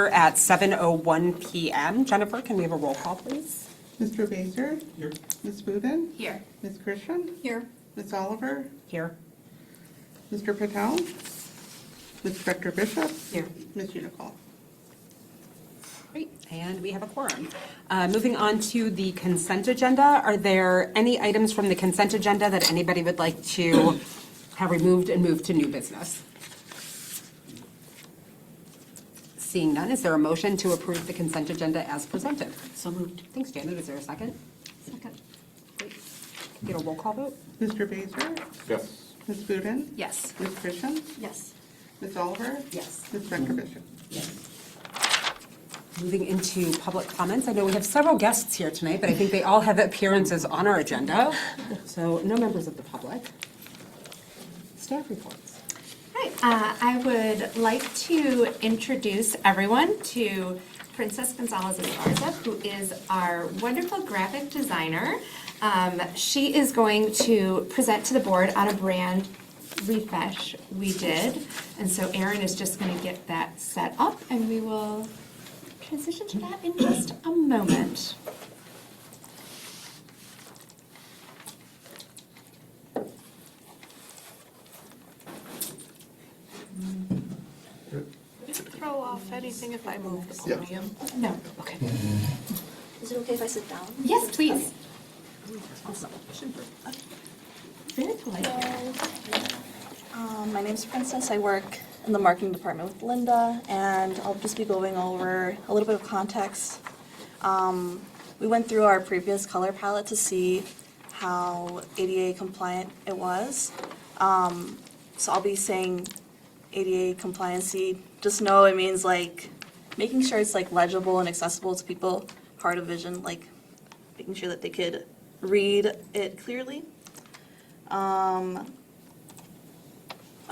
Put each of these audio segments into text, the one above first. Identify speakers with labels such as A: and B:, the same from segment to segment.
A: At 7:01 p.m. Jennifer, can we have a roll call, please?
B: Mr. Baser?
C: Here.
B: Ms. Boudin?
D: Here.
B: Ms. Christian?
D: Here.
B: Ms. Oliver?
A: Here.
B: Mr. Patel? Ms. Director Bishop?
A: Here.
B: Ms. Unicol?
A: Great, and we have a quorum. Moving on to the consent agenda, are there any items from the consent agenda that anybody would like to have removed and moved to new business? Seeing none, is there a motion to approve the consent agenda as presented?
D: So moved.
A: Thanks, Janet. Is there a second?
D: Second.
A: Great. Get a roll call vote?
B: Mr. Baser?
C: Yes.
B: Ms. Boudin?
D: Yes.
B: Ms. Christian?
D: Yes.
B: Ms. Oliver?
A: Yes.
B: Ms. Director Bishop?
A: Moving into public comments, I know we have several guests here tonight, but I think they all have appearances on our agenda, so no members of the public. Staff reports.
E: Hi, I would like to introduce everyone to Princess Gonzalez-Esparza, who is our wonderful graphic designer. She is going to present to the board on a brand refresh we did. And so Erin is just going to get that set up, and we will transition to that in just a moment.
D: Throw off anything if I move the podium?
E: No, okay.
F: Is it okay if I sit down?
E: Yes, please.
F: Very polite. My name's Princess. I work in the marketing department with Linda, and I'll just be going over a little bit of context. We went through our previous color palette to see how ADA compliant it was. So I'll be saying ADA compliancy. Just know it means like making sure it's like legible and accessible to people hard of vision, like making sure that they could read it clearly. All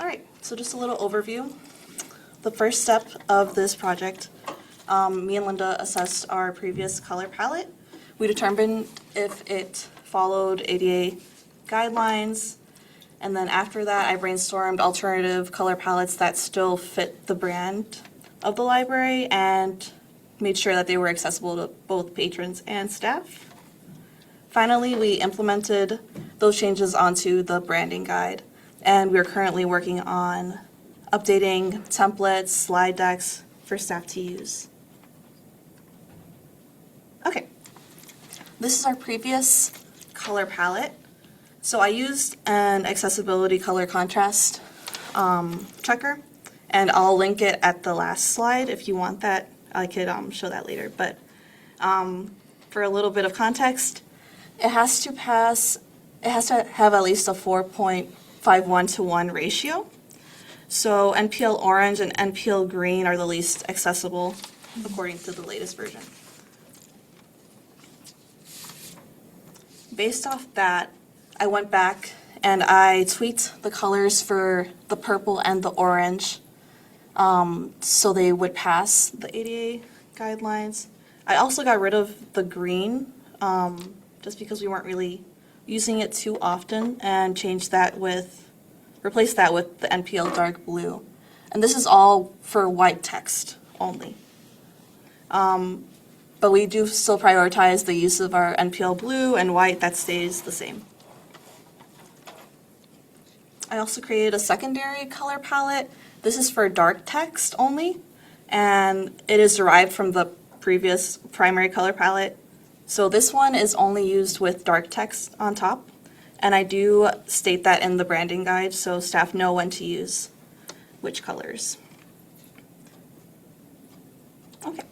F: right, so just a little overview. The first step of this project, me and Linda assessed our previous color palette. We determined if it followed ADA guidelines, and then after that I brainstormed alternative color palettes that still fit the brand of the library and made sure that they were accessible to both patrons and staff. Finally, we implemented those changes onto the branding guide, and we're currently working on updating templates, slide decks for staff to use. Okay, this is our previous color palette. So I used an accessibility color contrast checker, and I'll link it at the last slide if you want that. I could show that later, but for a little bit of context, it has to have at least a 4.51 to 1 ratio. So NPL orange and NPL green are the least accessible according to the latest version. Based off that, I went back and I tweaked the colors for the purple and the orange so they would pass the ADA guidelines. I also got rid of the green just because we weren't really using it too often, and replaced that with the NPL dark blue. And this is all for white text only. But we do still prioritize the use of our NPL blue and white. That stays the same. I also created a secondary color palette. This is for dark text only, and it is derived from the previous primary color palette. So this one is only used with dark text on top, and I do state that in the branding guide so staff know when to use which colors. Okay.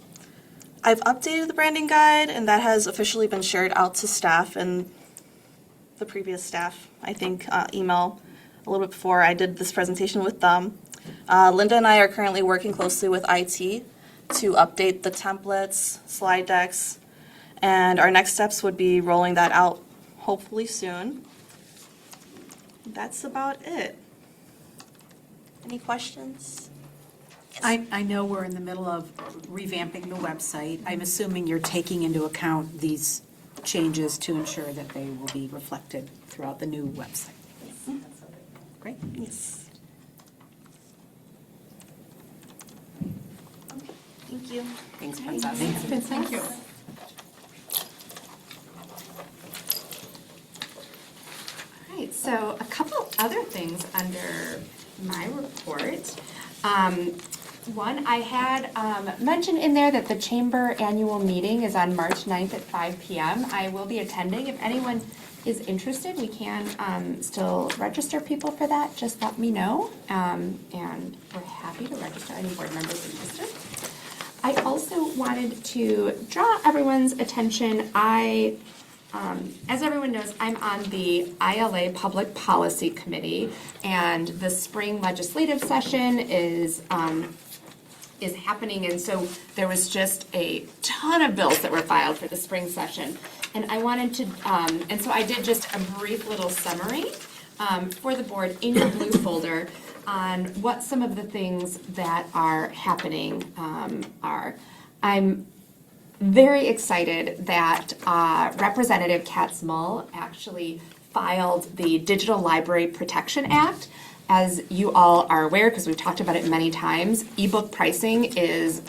F: I've updated the branding guide, and that has officially been shared out to staff and the previous staff, I think, email a little bit before I did this presentation with them. Linda and I are currently working closely with IT to update the templates, slide decks, and our next steps would be rolling that out hopefully soon. That's about it. Any questions?
D: I know we're in the middle of revamping the website. I'm assuming you're taking into account these changes to ensure that they will be reflected throughout the new website. Great.
F: Yes. Okay, thank Thank you.
A: Thanks, Princess.
D: Thank you.
E: All right, so a couple other things under my report. One, I had mentioned in there that the chamber annual meeting is on March 9th at 5 p.m. I will be attending. If anyone is interested, we can still register people for that. Just let me know, and we're happy to register any board members interested. I also wanted to draw everyone's attention. As everyone knows, I'm on the ILA Public Policy Committee, and the spring legislative session is happening, and so there was just a ton of bills that were filed for the spring session. And I wanted to, and so I did just a brief little summary for the board in your blue folder on what some of the things that are happening are. I'm very excited that Representative Katz Mull actually filed the Digital Library Protection Act. As you all are aware, because we've talked about it many times, ebook pricing is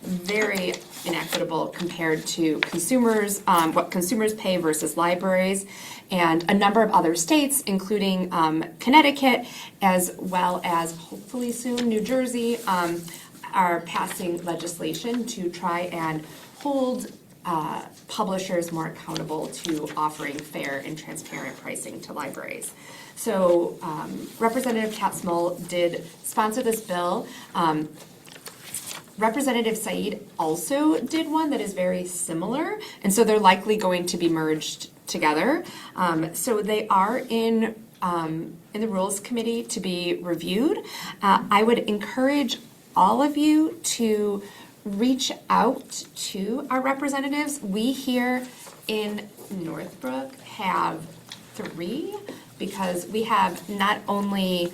E: very inequitable compared to consumers, what consumers pay versus libraries, and a number of other states, including Connecticut, as well as hopefully soon New Jersey, are passing legislation to try and hold publishers more accountable to offering fair and transparent pricing to libraries. So Representative Katz Mull did sponsor this bill. Representative Said also did one that is very similar, and so they're likely going to be merged together. So they are in the Rules Committee to be reviewed. I would encourage all of you to reach out to our representatives. We here in Northbrook have 3, because we have not only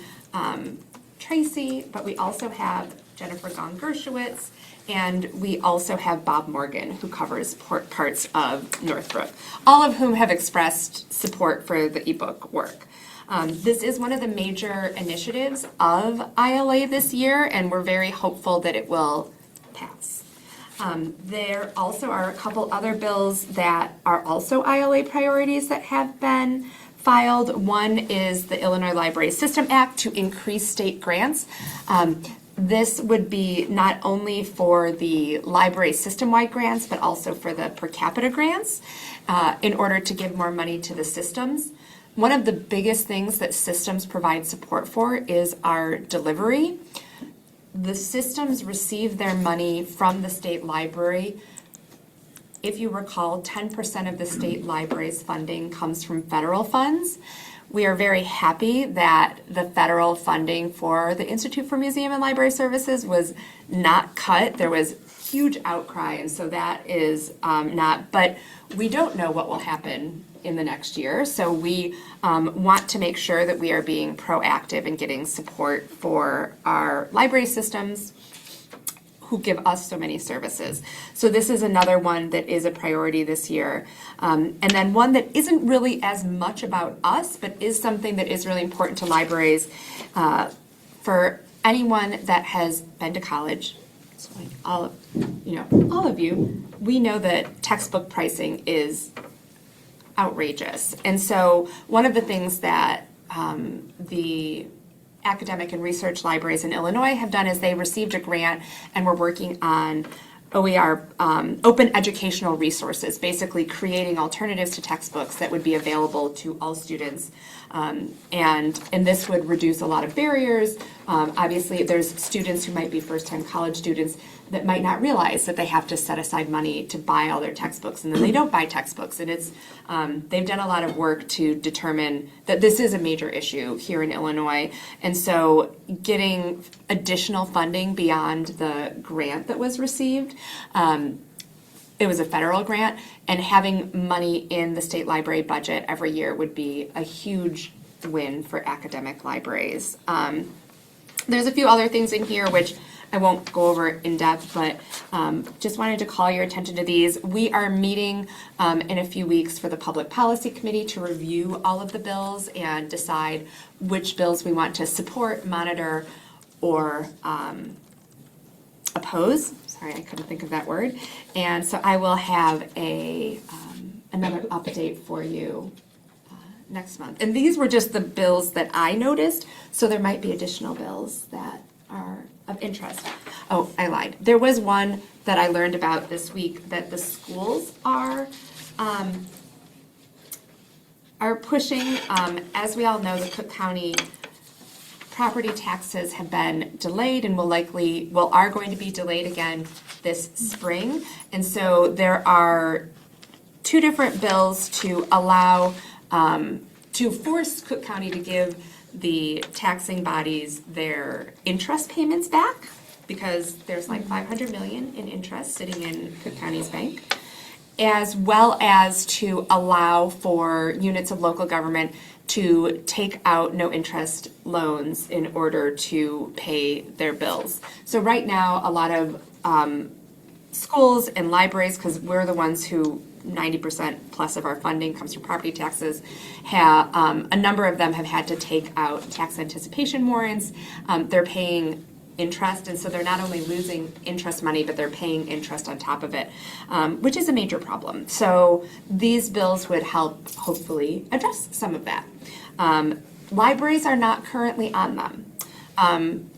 E: Tracy, but we also have Jennifer Gong-Gershowitz, and we also have Bob Morgan, who covers parts of Northbrook, all of whom have expressed support for the ebook work. This is one of the major initiatives of ILA this year, and we're very hopeful that it will pass. There also are a couple other bills that are also ILA priorities that have been filed. One is the Illinois Library System Act to increase state grants. This would be not only for the library system-wide grants, but also for the per capita grants, in order to give more money to the systems. One of the biggest things that systems provide support for is our delivery. The systems receive their money from the state library. If you recall, 10% of the state library's funding comes from federal funds. We are very happy that the federal funding for the Institute for Museum and Library Services was not cut. There was huge outcry, and so that is not, but we don't know what will happen in the next year. So we want to make sure that we are being proactive in getting support for our library systems who give us so many services. So this is another one that is a priority this year. And then one that isn't really as much about us, but is something that is really important to libraries. For anyone that has been to college, so like all of you, we know that textbook pricing is outrageous. And so one of the things that the academic and research libraries in Illinois have done is they received a grant and we're working on OER, open educational resources, basically creating alternatives to textbooks that would be available to all students. And this would reduce a lot of barriers. Obviously, there's students who might be first-time college students that might not realize that they have to set aside money to buy all their textbooks, and then they don't buy textbooks. And it's they've done a lot of work to determine that this is a major issue here in Illinois. And so getting additional funding beyond the grant that was received, it was a federal grant, and having money in the state library budget every year would be a huge win for academic libraries. There's a few other things in here which I won't go over in depth, but just wanted to call your attention to these. We are meeting in a few weeks for the Public Policy Committee to review all of the bills and decide which bills we want to support, monitor, or oppose. sorry, I couldn't think of that word. And so I will have another update for you next month. And these were just the bills that I noticed, so there might be additional bills that are of interest. Oh, I lied. There was one that I learned about this week that the schools are pushing. As we all know, the Cook County property taxes have been delayed and are going to be delayed again this spring. And so there are two different bills to allow, to force Cook County to give the taxing bodies their interest payments back, because there's like 500 million in interest sitting in Cook County's bank, as well as to allow for units of local government to take out no interest loans in order to pay their bills. So right now, a lot of schools and libraries, because we're the ones who 90% plus of our funding comes from property taxes, have a number of them have had to take out tax anticipation warrants. They're paying interest, and so they're not only losing interest money, but they're paying interest on top of it, which is a major problem. So these bills would help hopefully address some of that. Libraries are not currently on them.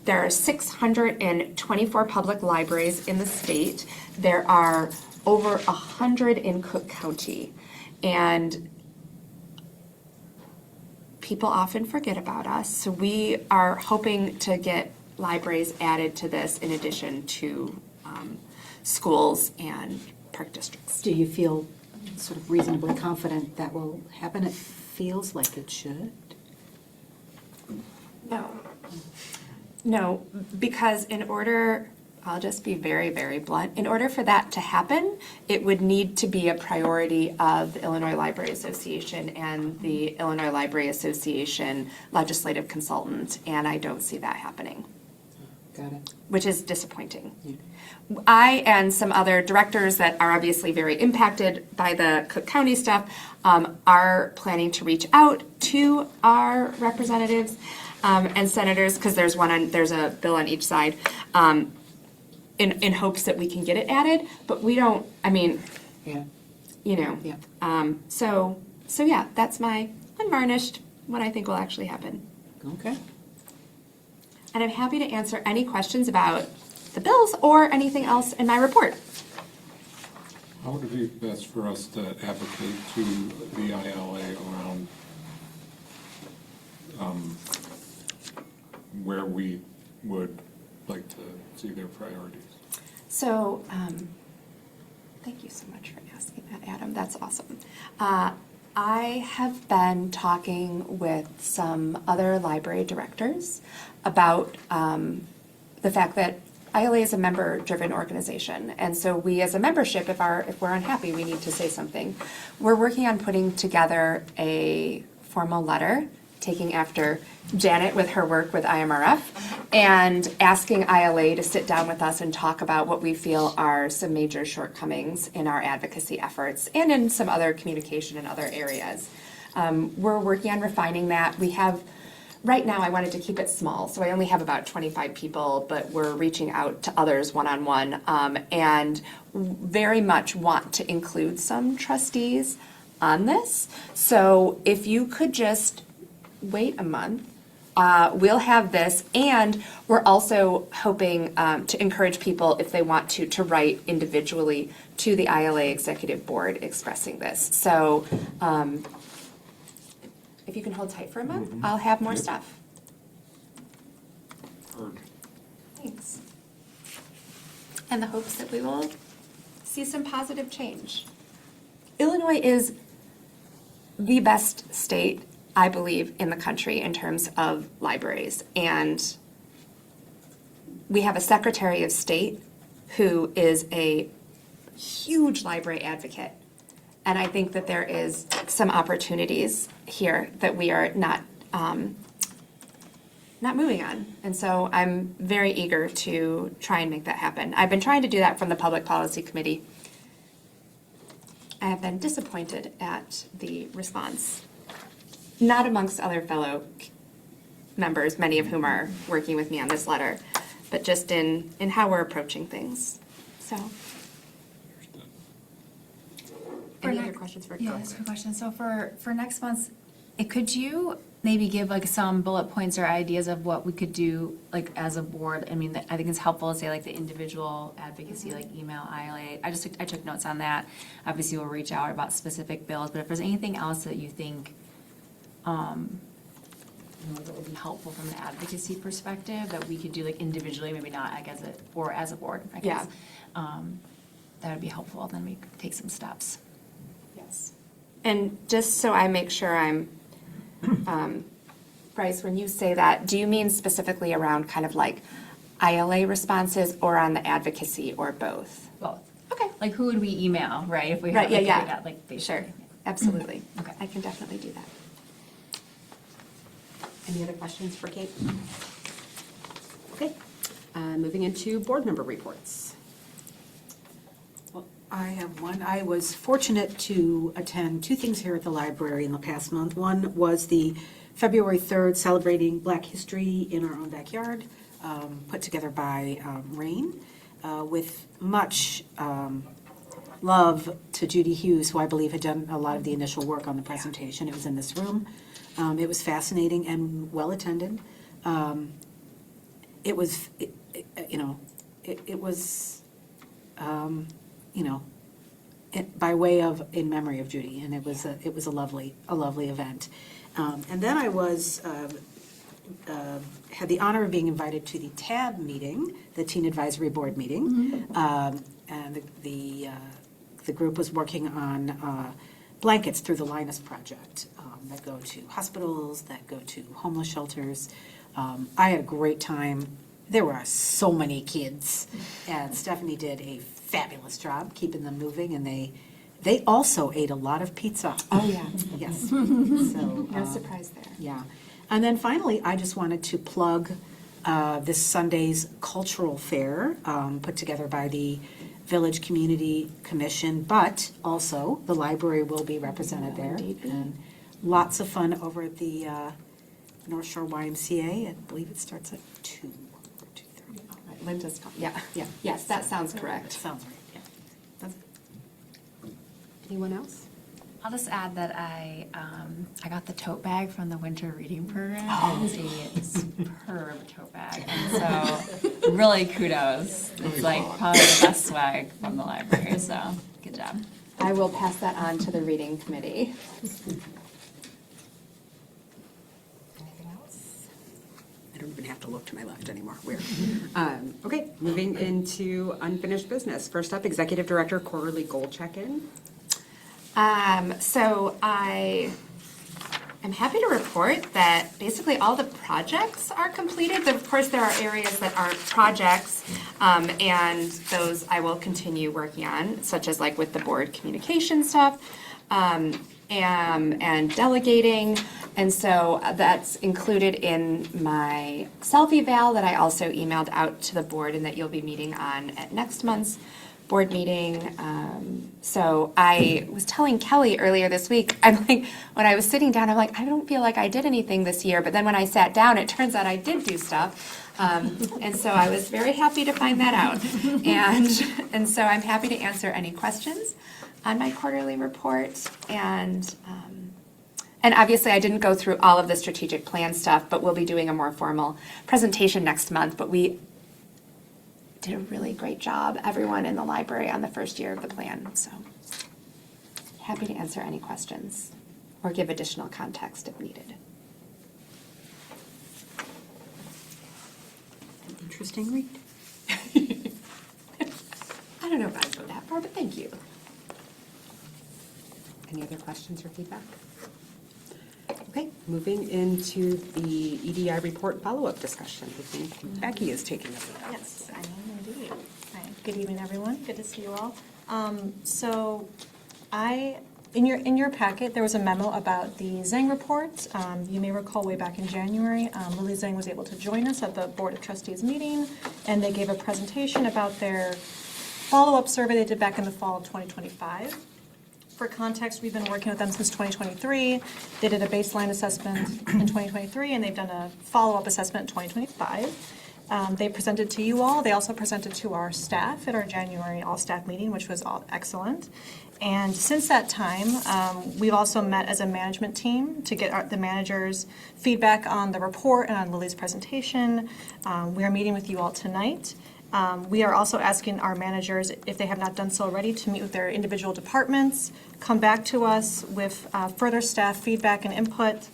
E: There are 624 public libraries in the state. There are over 100 in Cook County. And people often forget about us, so we are hoping to get libraries added to this in addition to schools and park districts.
D: Do you feel sort of reasonably confident that will happen? It feels like it should.
E: No, because I'll just be very, very blunt. In order for that to happen, it would need to be a priority of the Illinois Library Association and the Illinois Library Association legislative consultant, and I don't see that happening.
D: Got it.
E: Which is disappointing. I and some other directors that are obviously very impacted by the Cook County stuff are planning to reach out to our representatives and senators, because there's a bill on each side, in hopes that we can get it added, but we don't. I mean,
D: Yeah.
E: you know.
D: Yeah.
E: So yeah, that's my unvarnished what I think will actually happen.
D: Okay.
E: And I'm happy to answer any questions about the bills or anything else in my report.
C: How would it be best for us to advocate to the ILA around where we would like to see their priorities?
E: So, thank you so much for asking that, Adam. That's awesome. I have been talking with some other library directors about the fact that ILA is a member-driven organization, and so we as a membership, if we're unhappy, we need to say something. We're working on putting together a formal letter, taking after Janet with her work with IMRF, and asking ILA to sit down with us and talk about what we feel are some major shortcomings in our advocacy efforts and in some other communication in other areas. We're working on refining that. We have, right now I wanted to keep it small, so I only have about 25 people, but we're reaching out to others one-on-one, and very much want to include some trustees on this. So if you could just wait a month, we'll have this, and we're also hoping to encourage people, if they want to write individually to the ILA Executive Board expressing this. So if you can hold tight for a month, I'll have more stuff.
C: Heard.
E: Thanks. And the hopes that we will see some positive change. Illinois is the best state, I believe, in the country in terms of libraries. And we have a Secretary of State who is a huge library advocate. And I think that there is some opportunities here that we are not moving on. And so I'm very eager to try and make that happen. I've been trying to do that from the Public Policy Committee. I have been disappointed at the response, not amongst other fellow members, many of whom are working with me on this letter, but just in how we're approaching things. So,
A: Any other questions for?
G: Yeah, that's a good question. So for next month, could you maybe give like some bullet points or ideas of what we could do like as a board? I mean, I think it's helpful to say like the individual advocacy, like email, ILA. I took notes on that. Obviously, we'll reach out about specific bills, but if there's anything else that you think that would be helpful from an advocacy perspective that we could do like individually, maybe not like as a board, I guess. That would be helpful. Then we could take some steps.
E: yes. And just so I make sure I'm, Bryce, when you say that, do you mean specifically around kind of like ILA responses or on the advocacy or both?
G: Both.
E: Okay.
G: Like who would we email, right? If we
E: Right,
G: had,
E: yeah,
G: like, if
E: yeah.
G: we got, like, basically.
E: Sure, absolutely.
G: Okay.
E: I can definitely do that.
A: Any other questions for Kate? Okay, moving into board member reports.
D: Well, I have one. I was fortunate to attend two things here at the library in the past month. One was the February 3rd Celebrating Black History in Our Own Backyard, put together by Rain, with much love to Judy Hughes, who I believe had done a lot of the initial work on the presentation. It was in this room. It was fascinating and well-attended. It was, by way of, in memory of Judy, and it was a lovely event. And then I had the honor of being invited to the TAB meeting, the Teen Advisory Board meeting. And the group was working on blankets through the Linus Project that go to hospitals, that go to homeless shelters. I had a great time. There were so many kids, and Stephanie did a fabulous job keeping them moving, and they also ate a lot of pizza.
E: Oh, yeah.
A: Yes. So,
E: No surprise there.
A: yeah. And then finally, I just wanted to plug this Sunday's cultural fair put together by the Village Community Commission, but also the library will be represented there. And lots of fun over at the North Shore YMCA. I believe it starts at 2 or 2:30.
E: Linda's, yeah.
A: Yeah.
E: Yes, that sounds correct.
A: Sounds right, yeah. That's- Anyone else?
G: I'll just add that I got the tote bag from the winter reading program. It is a superb tote bag, and so really kudos. It's like probably the best swag from the library. So good job.
E: I will pass that on to the reading committee.
A: Anything else? I don't even have to look to my left anymore. Weird. Okay, moving into unfinished business. First up, Executive Director quarterly goal check-in.
E: So I am happy to report that basically all the projects are completed. Of course, there are areas that aren't projects, and those I will continue working on, such as like with the board communication stuff, and delegating. And so that's included in my self-eval that I also emailed out to the board and that you'll be meeting on at next month's board meeting. So I was telling Kelly earlier this week, I'm like, when I was sitting down, I'm like, I don't feel like I did anything this year. But then when I sat down, it turns out I did do stuff. And so I was very happy to find that out. And so I'm happy to answer any questions on my quarterly report. And obviously I didn't go through all of the strategic plan stuff, but we'll be doing a more formal presentation next month. But we did a really great job, everyone in the library, on the first year of the plan. So happy to answer any questions or give additional context if needed.
A: An interesting read.
E: I don't know if I'd go that far, but thank you.
A: Any other questions or feedback? Okay, moving into the EDI report follow-up discussion. I think Becky is taking us.
H: Yes, I am indeed. Hi, good evening, everyone. Good to see you all. So in your packet, there was a memo about the Zhang report. You may recall way back in January, Lily Zhang was able to join us at the Board of Trustees meeting, and they gave a presentation about their follow-up survey they did back in the fall of 2025. For context, we've been working with them since 2023. They did a baseline assessment in 2023, and they've done a follow-up assessment in 2025. They presented to you all. They also presented to our staff at our January all-staff meeting, which was excellent. And since that time, we've also met as a management team to get the managers' feedback on the report and on Lily's presentation. We are meeting with you all tonight. We are also asking our managers, if they have not done so already, to meet with their individual departments, come back to us with further staff feedback and input.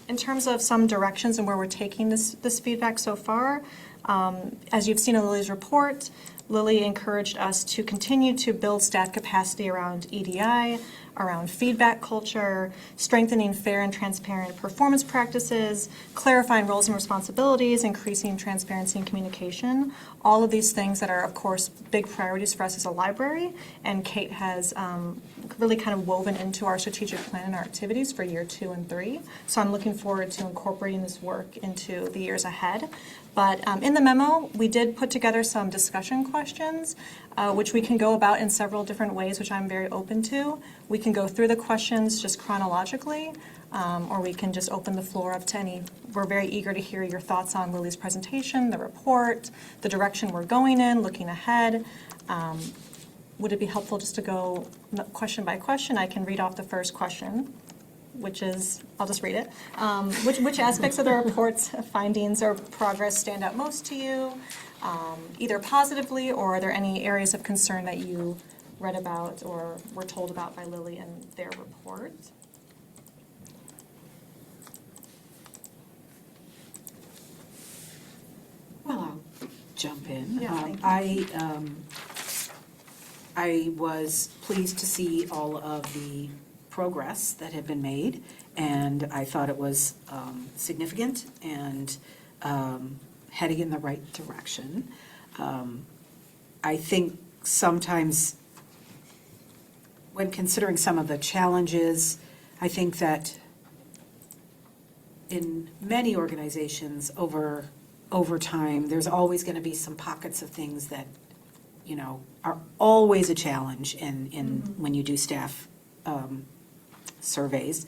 H: In terms of some directions and where we're taking this feedback so far, as you've seen in Lily's report, Lily encouraged us to continue to build staff capacity around EDI, around feedback culture, strengthening fair and transparent performance practices, clarifying roles and responsibilities, increasing transparency and communication. All of these things that are, of course, big priorities for us as a library, and Kate has really kind of woven into our strategic plan and our activities for year 2 and 3. So I'm looking forward to incorporating this work into the years ahead. But in the memo, we did put together some discussion questions, which we can go about in several different ways, which I'm very open to. We can go through the questions just chronologically, or we can just open the floor up to any. We're very eager to hear your thoughts on Lily's presentation, the report, the direction we're going in, looking ahead. Would it be helpful just to go question by question? I can read off the first question, which is, I'll just read it. Which aspects of the report's findings or progress stand out most to you, either positively, or are there any areas of concern that you read about or were told about by Lily in their report?
D: Well, I'll jump in.
H: Yeah, thank you.
D: I was pleased to see all of the progress that had been made, and I thought it was significant and heading in the right direction. I think sometimes when considering some of the challenges, I think that in many organizations over time, there's always going to be some pockets of things that, you know, are always a challenge in when you do staff surveys.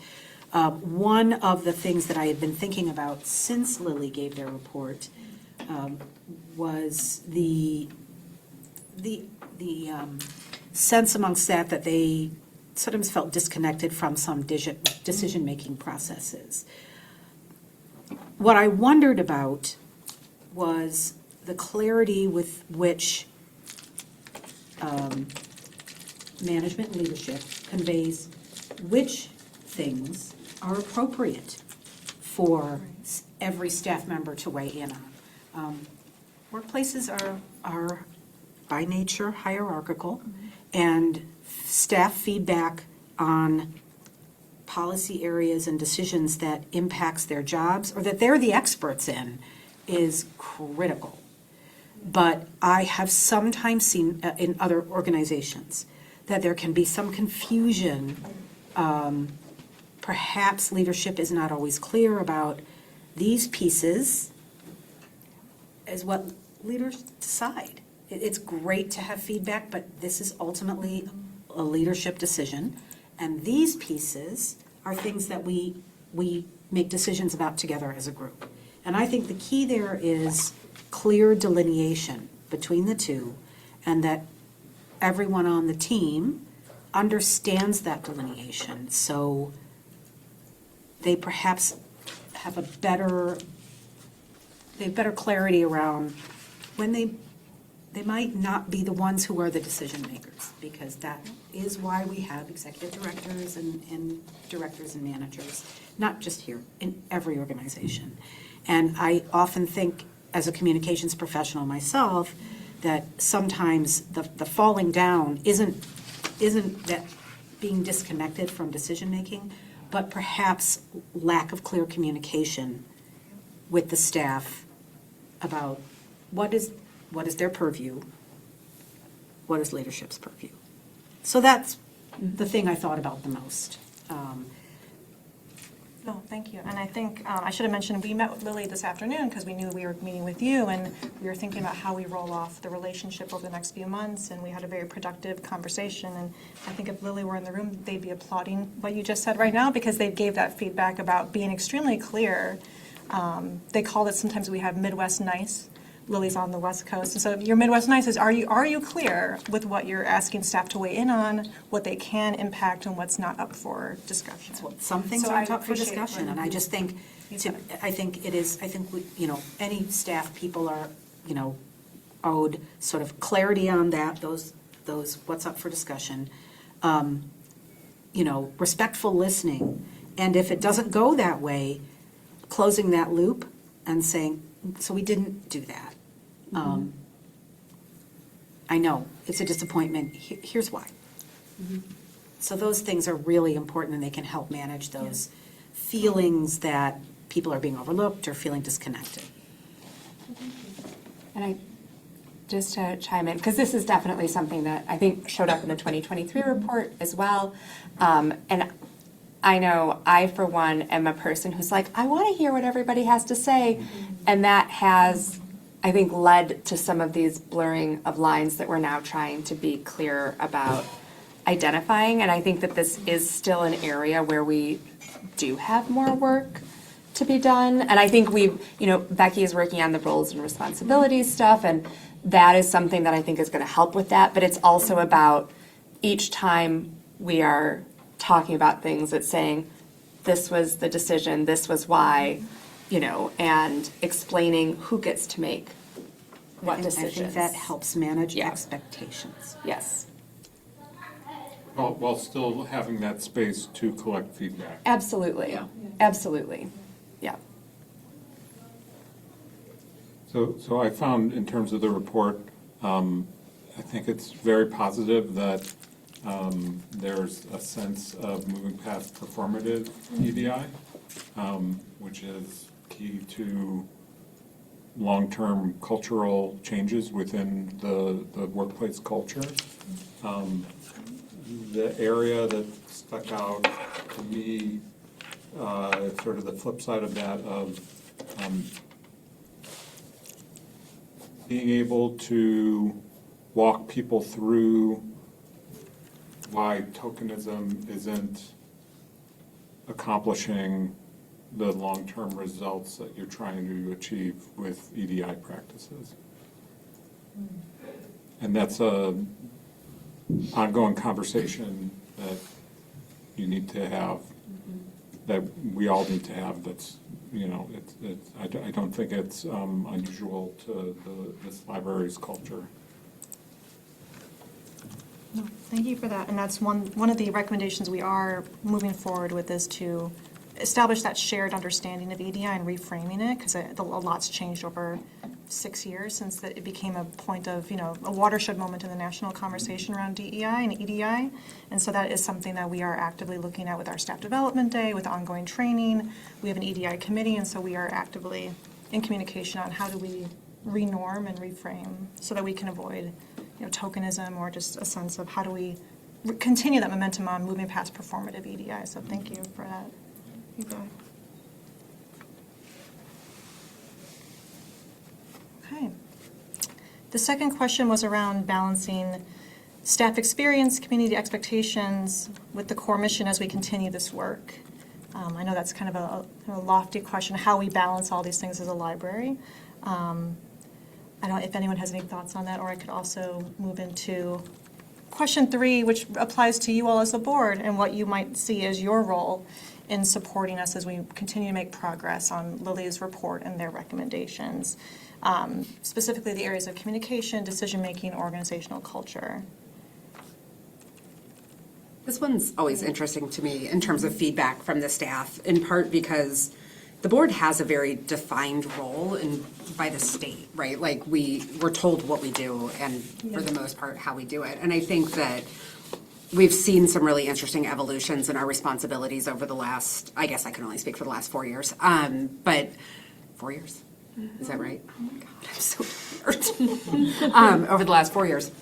D: One of the things that I had been thinking about since Lily gave their report was the sense among staff that they sometimes felt disconnected from some decision-making processes. What I wondered about was the clarity with which management and leadership conveys which things are appropriate for every staff member to weigh in on. Workplaces are by nature hierarchical, and staff feedback on policy areas and decisions that impacts their jobs or that they're the experts in is critical. But I have sometimes seen in other organizations that there can be some confusion. Perhaps leadership is not always clear about these pieces as what leaders decide. It's great to have feedback, but this is ultimately a leadership decision. And these pieces are things that we make decisions about together as a group. And I think the key there is clear delineation between the two, and that everyone on the team understands that delineation, so they perhaps have better clarity around when they might not be the ones who are the decision makers, because that is why we have executive directors and directors and managers, not just here, in every organization. And I often think, as a communications professional myself, that sometimes the falling down isn't that being disconnected from decision making, but perhaps lack of clear communication with the staff about what is their purview, what is leadership's purview. So that's the thing I thought about the most.
H: No, thank you. And I think I should have mentioned, we met with Lily this afternoon because we knew we were meeting with you, and we were thinking about how we roll off the relationship over the next few months, and we had a very productive conversation. And I think if Lily were in the room, they'd be applauding what you just said right now, because they gave that feedback about being extremely clear They call it, sometimes we have Midwest Nice. Lily's on the West Coast. And so your Midwest Nice is, are you clear with what you're asking staff to weigh in on, what they can impact and what's not up for discussion?
D: Some things
H: So
D: aren't
H: I
D: up for
H: appreciate
D: discussion,
H: when
D: and I just think,
H: you said it.
D: I think we, any staff people are, owed sort of clarity on that, those what's up for discussion, respectful listening, and if it doesn't go that way, closing that loop and saying, so we didn't do that. I know, it's a disappointment, here's why. So those things are really important, and they can help manage those feelings that people are being overlooked or feeling disconnected.
E: And I, just to chime in, because this is definitely something that I think showed up in the 2023 report as well. And I know I, for one, am a person who's like, I want to hear what everybody has to say. And that has, I think, led to some of these blurring of lines that we're now trying to be clear about identifying. And I think that this is still an area where we do have more work to be done. And I think Becky is working on the roles and responsibilities stuff, and that is something that I think is going to help with that. But it's also about each time we are talking about things, it's saying, this was the decision, this was why, and explaining who gets to make what decisions.
D: I think that helps manage
E: Yeah.
D: expectations.
E: Yes,
C: While still having that space to collect feedback.
E: absolutely, absolutely, yeah.
C: So I found, in terms of the report, I think it's very positive that there's a sense of moving past performative EDI, which is key to long-term cultural changes within the workplace culture. The area that stuck out to me, sort of the flip side of that, of being able to walk people through why tokenism isn't accomplishing the long-term results that you're trying to achieve with EDI practices. And that's a ongoing conversation that you need to have, that we all need to have. That's, I don't think it's unusual to this library's culture.
H: No, thank you for that. And that's one of the recommendations we are moving forward with, is to establish that shared understanding of EDI and reframing it, because a lot's changed over 6 years since it became a point of, a watershed moment in the national conversation around DEI and EDI. And so that is something that we are actively looking at with our staff development day, with ongoing training. We have an EDI committee, and so we are actively in communication on how do we renorm and reframe so that we can avoid tokenism, or just a sense of how do we continue that momentum on moving past performative EDI. So thank you for that feedback. Okay. The second question was around balancing staff experience, community expectations with the core mission as we continue this work. I know that's kind of a lofty question, how we balance all these things as a library. I don't know if anyone has any thoughts on that, or I could also move into question 3, which applies to you all as a board, and what you might see as your role in supporting us as we continue to make progress on Lily's report and their recommendations, specifically the areas of communication, decision-making, organizational culture.
A: This one's always interesting to me in terms of feedback from the staff, in part because the board has a very defined role by the state, right? Like, we're told what we do, and for the most part, how we do it. And I think that we've seen some really interesting evolutions in our responsibilities over the last, I guess I can only speak for the last 4 years, but 4 years? Is that right? Oh my God, I'm so tired. Over the last 4 years.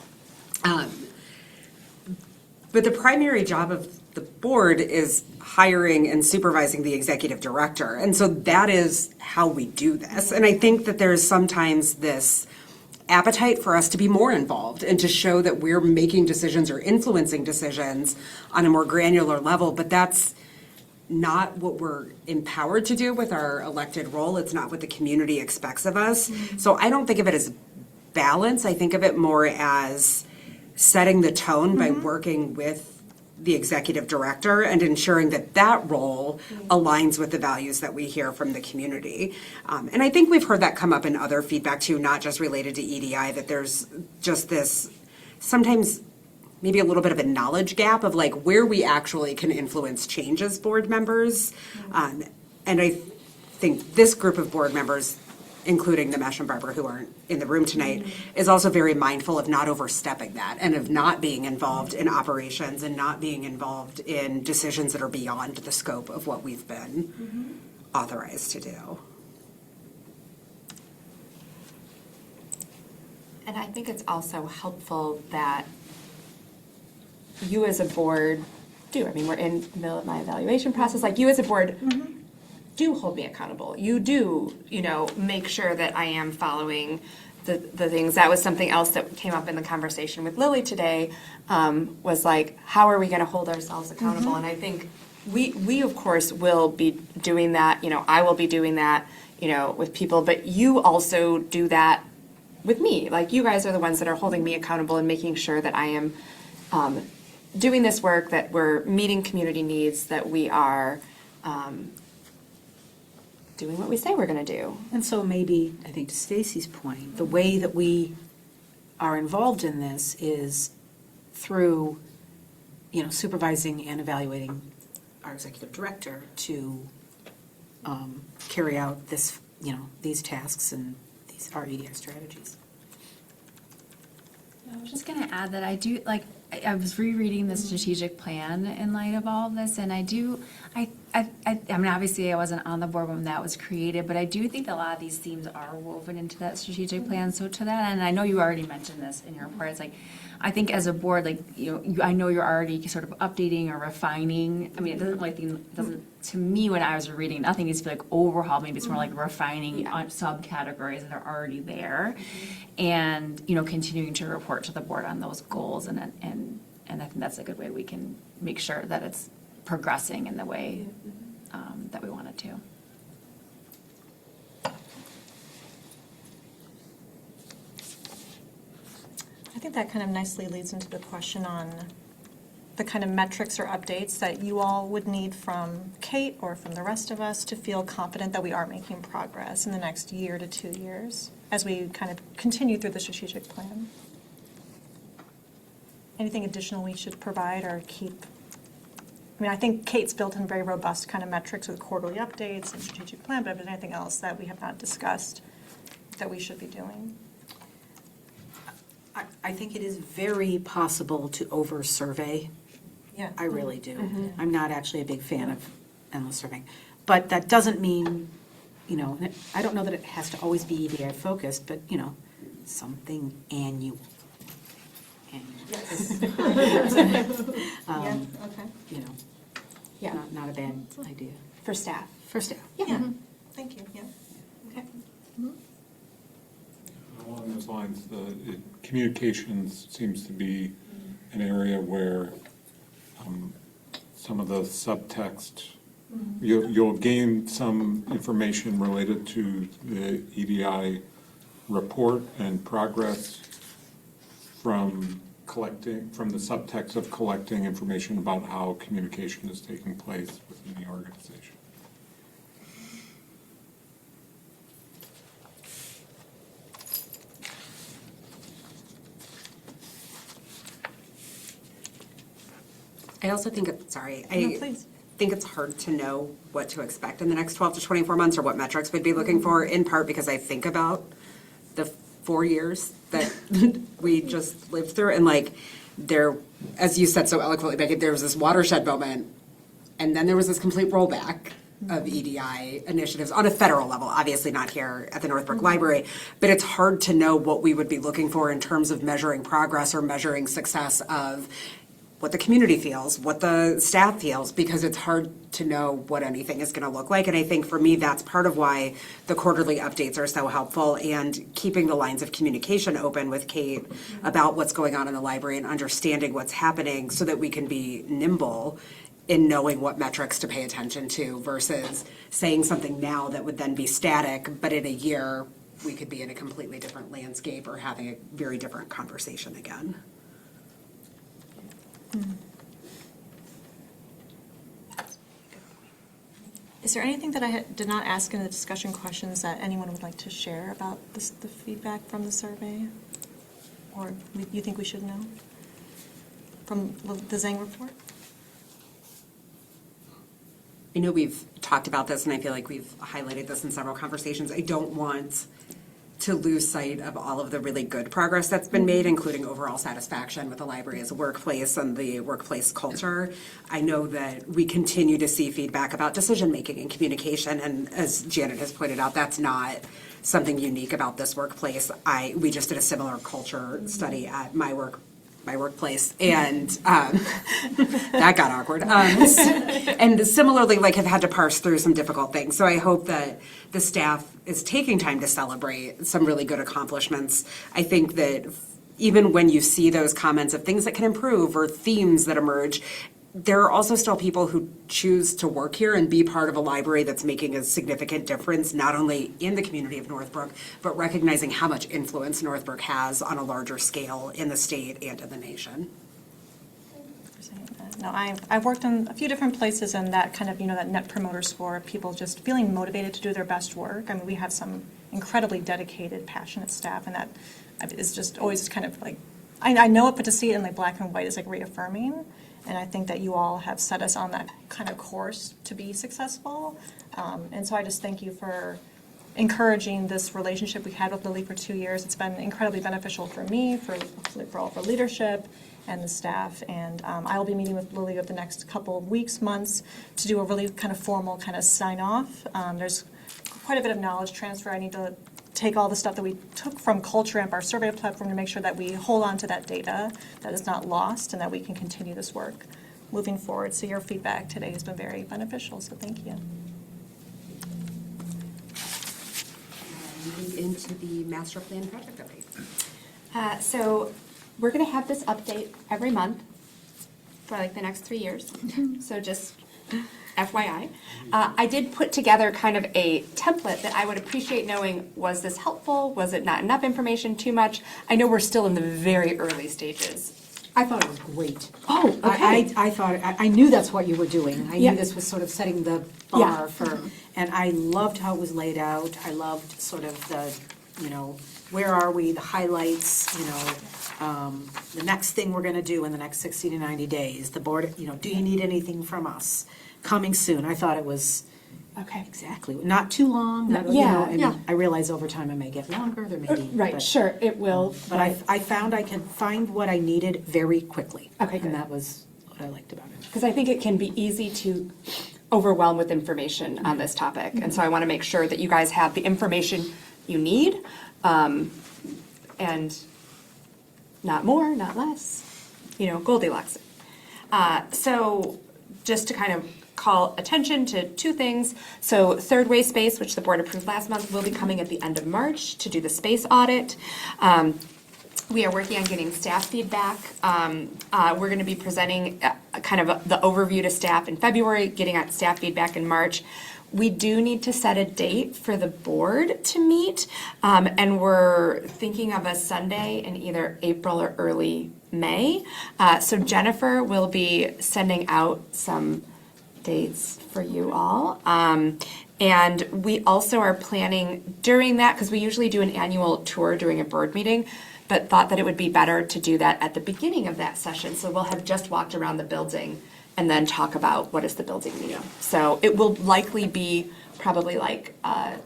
A: But the primary job of the board is hiring and supervising the executive director. And so that is how we do this. And I think that there's sometimes this appetite for us to be more involved and to show that we're making decisions or influencing decisions on a more granular level. But that's not what we're empowered to do with our elected role. It's not what the community expects of us. So I don't think of it as balance. I think of it more as setting the tone by working with the executive director and ensuring that that role aligns with the values that we hear from the community. And I think we've heard that come up in other feedback too, not just related to EDI, that there's just this sometimes maybe a little bit of a knowledge gap of like where we actually can influence change as board members. And I think this group of board members, including Nimesh and Barbara, who aren't in the room tonight, is also very mindful of not overstepping that and of not being involved in operations and not being involved in decisions that are beyond the scope of what we've been authorized to do.
E: And I think it's also helpful that you as a board do. I mean, we're in the middle of my evaluation process. Like, you as a board do hold me accountable. You do, make sure that I am following the things. That was something else that came up in the conversation with Lily today, was like, how are we going to hold ourselves accountable? And I think we of course will be doing that. I will be doing that, with people, but you also do that with me. Like, you guys are the ones that are holding me accountable and making sure that I am doing this work, that we're meeting community needs, that we are doing what we say we're going to do.
D: And so maybe, I think to Stacy's point, the way that we are involved in this is through, supervising and evaluating our executive director to carry out this, these tasks and our EDI strategies.
G: I was just gonna add that I do, like, I was rereading the strategic plan in light of all of this, and I mean, obviously I wasn't on the board when that was created, but I do think that a lot of these themes are woven into that strategic plan. So to that, and I know you already mentioned this in your report, it's like, I think as a board, like, I know you're already sort of updating or refining. I mean, it doesn't, to me, when I was reading, nothing needs to be like overhauled. Maybe it's more like refining on subcategories that are already there, and continuing to report to the board on those goals. And I think that's a good way we can make sure that it's progressing in the way that we want it to.
H: I think that kind of nicely leads into the question on the kind of metrics or updates that you all would need from Kate or from the rest of us to feel confident that we are making progress in the next year to 2 years as we kind of continue through the strategic plan. Anything additional we should provide or keep? I mean, I think Kate's built in very robust kind of metrics with quarterly updates and strategic plan, but if there's anything else that we have not discussed that we should be doing?
D: I think it is very possible to over-survey.
H: Yeah.
D: I really do. I'm not actually a big fan of endless surveying. But that doesn't mean, I don't know that it has to always be EDI focused, but, something annual.
H: Yes. Okay.
D: Yeah, not a bad idea.
E: For staff.
D: For staff.
H: Yeah, thank you, yeah. Okay.
C: Along those lines, communications seems to be an area where some of the subtext, you'll gain some information related to the EDI report and progress from the subtext of collecting information about how communication is taking place within the organization.
A: I also think,
H: Please.
A: think it's hard to know what to expect in the next 12 to 24 months or what metrics we'd be looking for, in part because I think about the 4 years that we just lived through. And like, there, as you said so eloquently, Becky, there was this watershed moment, and then there was this complete rollback of EDI initiatives on a federal level, obviously not here at the Northbrook Library, but it's hard to know what we would be looking for in terms of measuring progress or measuring success of what the community feels, what the staff feels, because it's hard to know what anything is going to look like. And I think for me, that's part of why the quarterly updates are so helpful, and keeping the lines of communication open with Kate about what's going on in the library and understanding what's happening so that we can be nimble in knowing what metrics to pay attention to versus saying something now that would then be static, but in a year, we could be in a completely different landscape or having a very different conversation again.
H: Is there anything that I did not ask in the discussion questions that anyone would like to share about the feedback from the survey? Or you think we should know from the Zhang report?
A: I know we've talked about this, and I feel like we've highlighted this in several conversations. I don't want to lose sight of all of the really good progress that's been made, including overall satisfaction with the library as a workplace and the workplace culture. I know that we continue to see feedback about decision-making and communication, and as Janet has pointed out, that's not something unique about this workplace. We just did a similar culture study at my workplace, and that got awkward. And similarly, like, have had to parse through some difficult things. So I hope that the staff is taking time to celebrate some really good accomplishments. I think that even when you see those comments of things that can improve or themes that emerge, there are also still people who choose to work here and be part of a library that's making a significant difference, not only in the community of Northbrook, but recognizing how much influence Northbrook has on a larger scale in the state and in the nation.
H: No, I've worked in a few different places, and that kind of, that net promoter score of people just feeling motivated to do their best work. I mean, we have some incredibly dedicated, passionate staff, and that is just always kind of like, I know it, but to see it in like black and white is like reaffirming. And I think that you all have set us on that kind of course to be successful. And so I just thank you for encouraging this relationship we had with Lily for 2 years. It's been incredibly beneficial for me, for leadership and the staff. And I will be meeting with Lily over the next couple of weeks, months, to do a really kind of formal kind of sign off. There's quite a bit of knowledge transfer. I need to take all the stuff that we took from Culture Amp, our survey platform, to make sure that we hold on to that data, that is not lost, and that we can continue this work moving forward. So your feedback today has been very beneficial, so thank you.
A: Moving into the master plan project update.
E: So we're going to have this update every month for like the next 3 years. So just FYI. I did put together kind of a template that I would appreciate knowing, was this helpful? Was it not enough information, too much? I know we're still in the very early stages.
D: I thought it was great.
E: Oh, okay.
D: I thought, I knew that's what you were doing. I
E: Yeah.
D: knew this was sort of setting the
E: Yeah.
D: bar for, and I loved how it was laid out. I loved sort of the, where are we, the highlights, the next thing we're gonna do in the next 60 to 90 days. The board, do you need anything from us? Coming soon. I thought it was
E: Okay.
D: exactly, not too long. not,
E: Yeah,
D: I mean,
E: yeah.
D: I realize over time it may get longer, there may be.
E: Right,
D: but-
E: sure, it will.
D: But I found I could find what I needed very quickly.
E: Okay, good.
D: And that was what I liked about it.
E: Because I think it can be easy to overwhelm with information on this topic. And so I want to make sure that you guys have the information you need, and not more, not less, Goldilocks. So just to kind of call attention to two things. So Third Way Space, which the board approved last month, will be coming at the end of March to do the space audit. We are working on getting staff feedback. We're going to be presenting kind of the overview to staff in February, getting out staff feedback in March. We do need to set a date for the board to meet, and we're thinking of a Sunday in either April or early May. So Jennifer will be sending out some dates for you all. And we also are planning during that, because we usually do an annual tour during a board meeting, but thought that it would be better to do that at the beginning of that session. So we'll have just walked around the building and then talk about what does the building need. So it will likely be probably like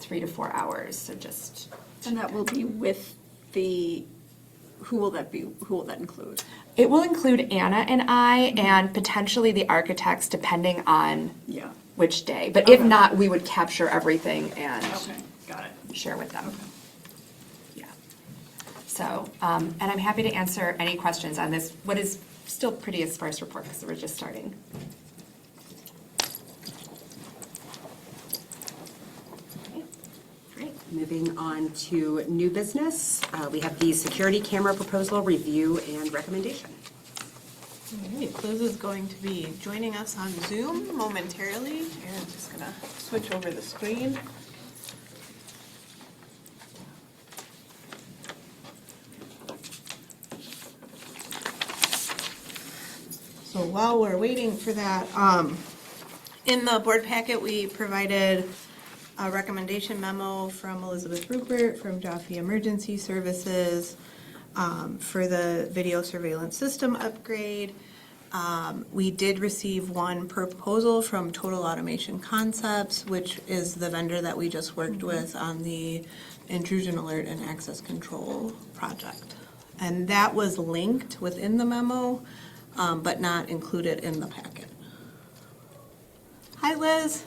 E: 3 to 4 hours, so just.
I: And that will be with who will that be, who will that include?
E: It will include Anna and I, and potentially the architects, depending on
I: Yeah.
E: which day. But if not, we would capture everything and
I: Got it.
E: share with them. Yeah. So, and I'm happy to answer any questions on this, what is still pretty a sparse report, because we're just starting.
A: Great. Moving on to new business, we have the security camera proposal review and recommendation.
I: All right, Liz is going to be joining us on Zoom momentarily, and I'm just gonna switch over the screen. So while we're waiting for that, in the board packet, we provided a recommendation memo from Elizabeth Rupert from Joffrey Emergency Services for the video surveillance system upgrade. We did receive one proposal from Total Automation Concepts, which is the vendor that we just worked with on the intrusion alert and access control project. And that was linked within the memo, but not included in the packet. Hi, Liz.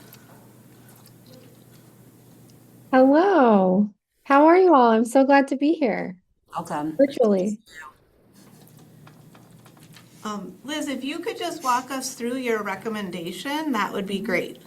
J: Hello. How are you all? I'm so glad to be here
A: Welcome.
J: virtually.
I: Liz, if you could just walk us through your recommendation, that would be great.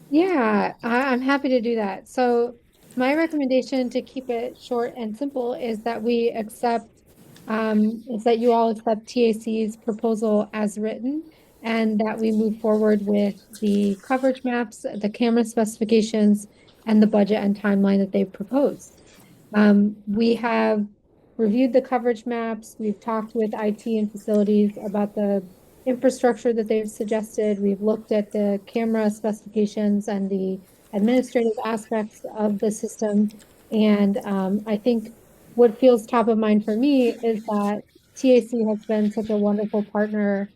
J: Yeah, I'm happy to do that. So my recommendation to keep it short and simple is that is that you all accept TAC's proposal as written and that we move forward with the coverage maps, the camera specifications, and the budget and timeline that they've proposed. We have reviewed the coverage maps. We've talked with IT and facilities about the infrastructure that they've suggested. We've looked at the camera specifications and the administrative aspects of the system. And I think what feels top of mind for me is that TAC has been such a wonderful partner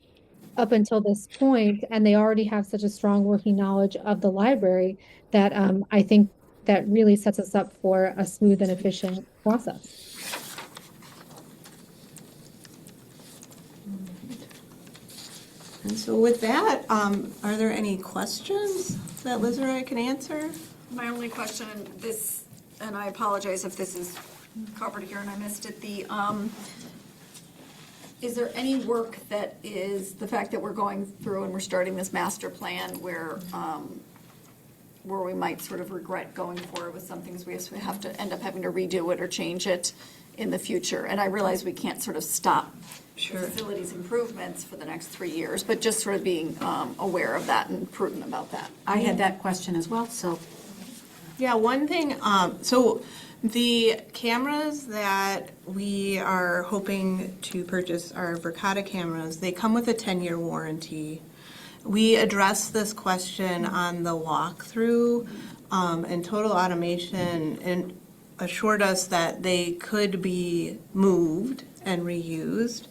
J: up until this point, and they already have such a strong working knowledge of the library that I think that really sets us up for a smooth and efficient process.
I: And so with that, are there any questions that Liz or I can answer?
K: My only question, and I apologize if this is covered here and I missed it, is there any work that is, the fact that we're going through and we're starting this master plan where we might sort of regret going forward with some things, we have to end up having to redo it or change it in the future? And I realize we can't sort of stop the facilities improvements for the next 3 years, but just sort of being aware of that and prudent about that.
D: I had that question as well, so.
I: Yeah, one thing, so the cameras that we are hoping to purchase are Verkada cameras. They come with a 10-year warranty. We addressed this question on the walkthrough, and Total Automation and assured us that they could be moved and reused.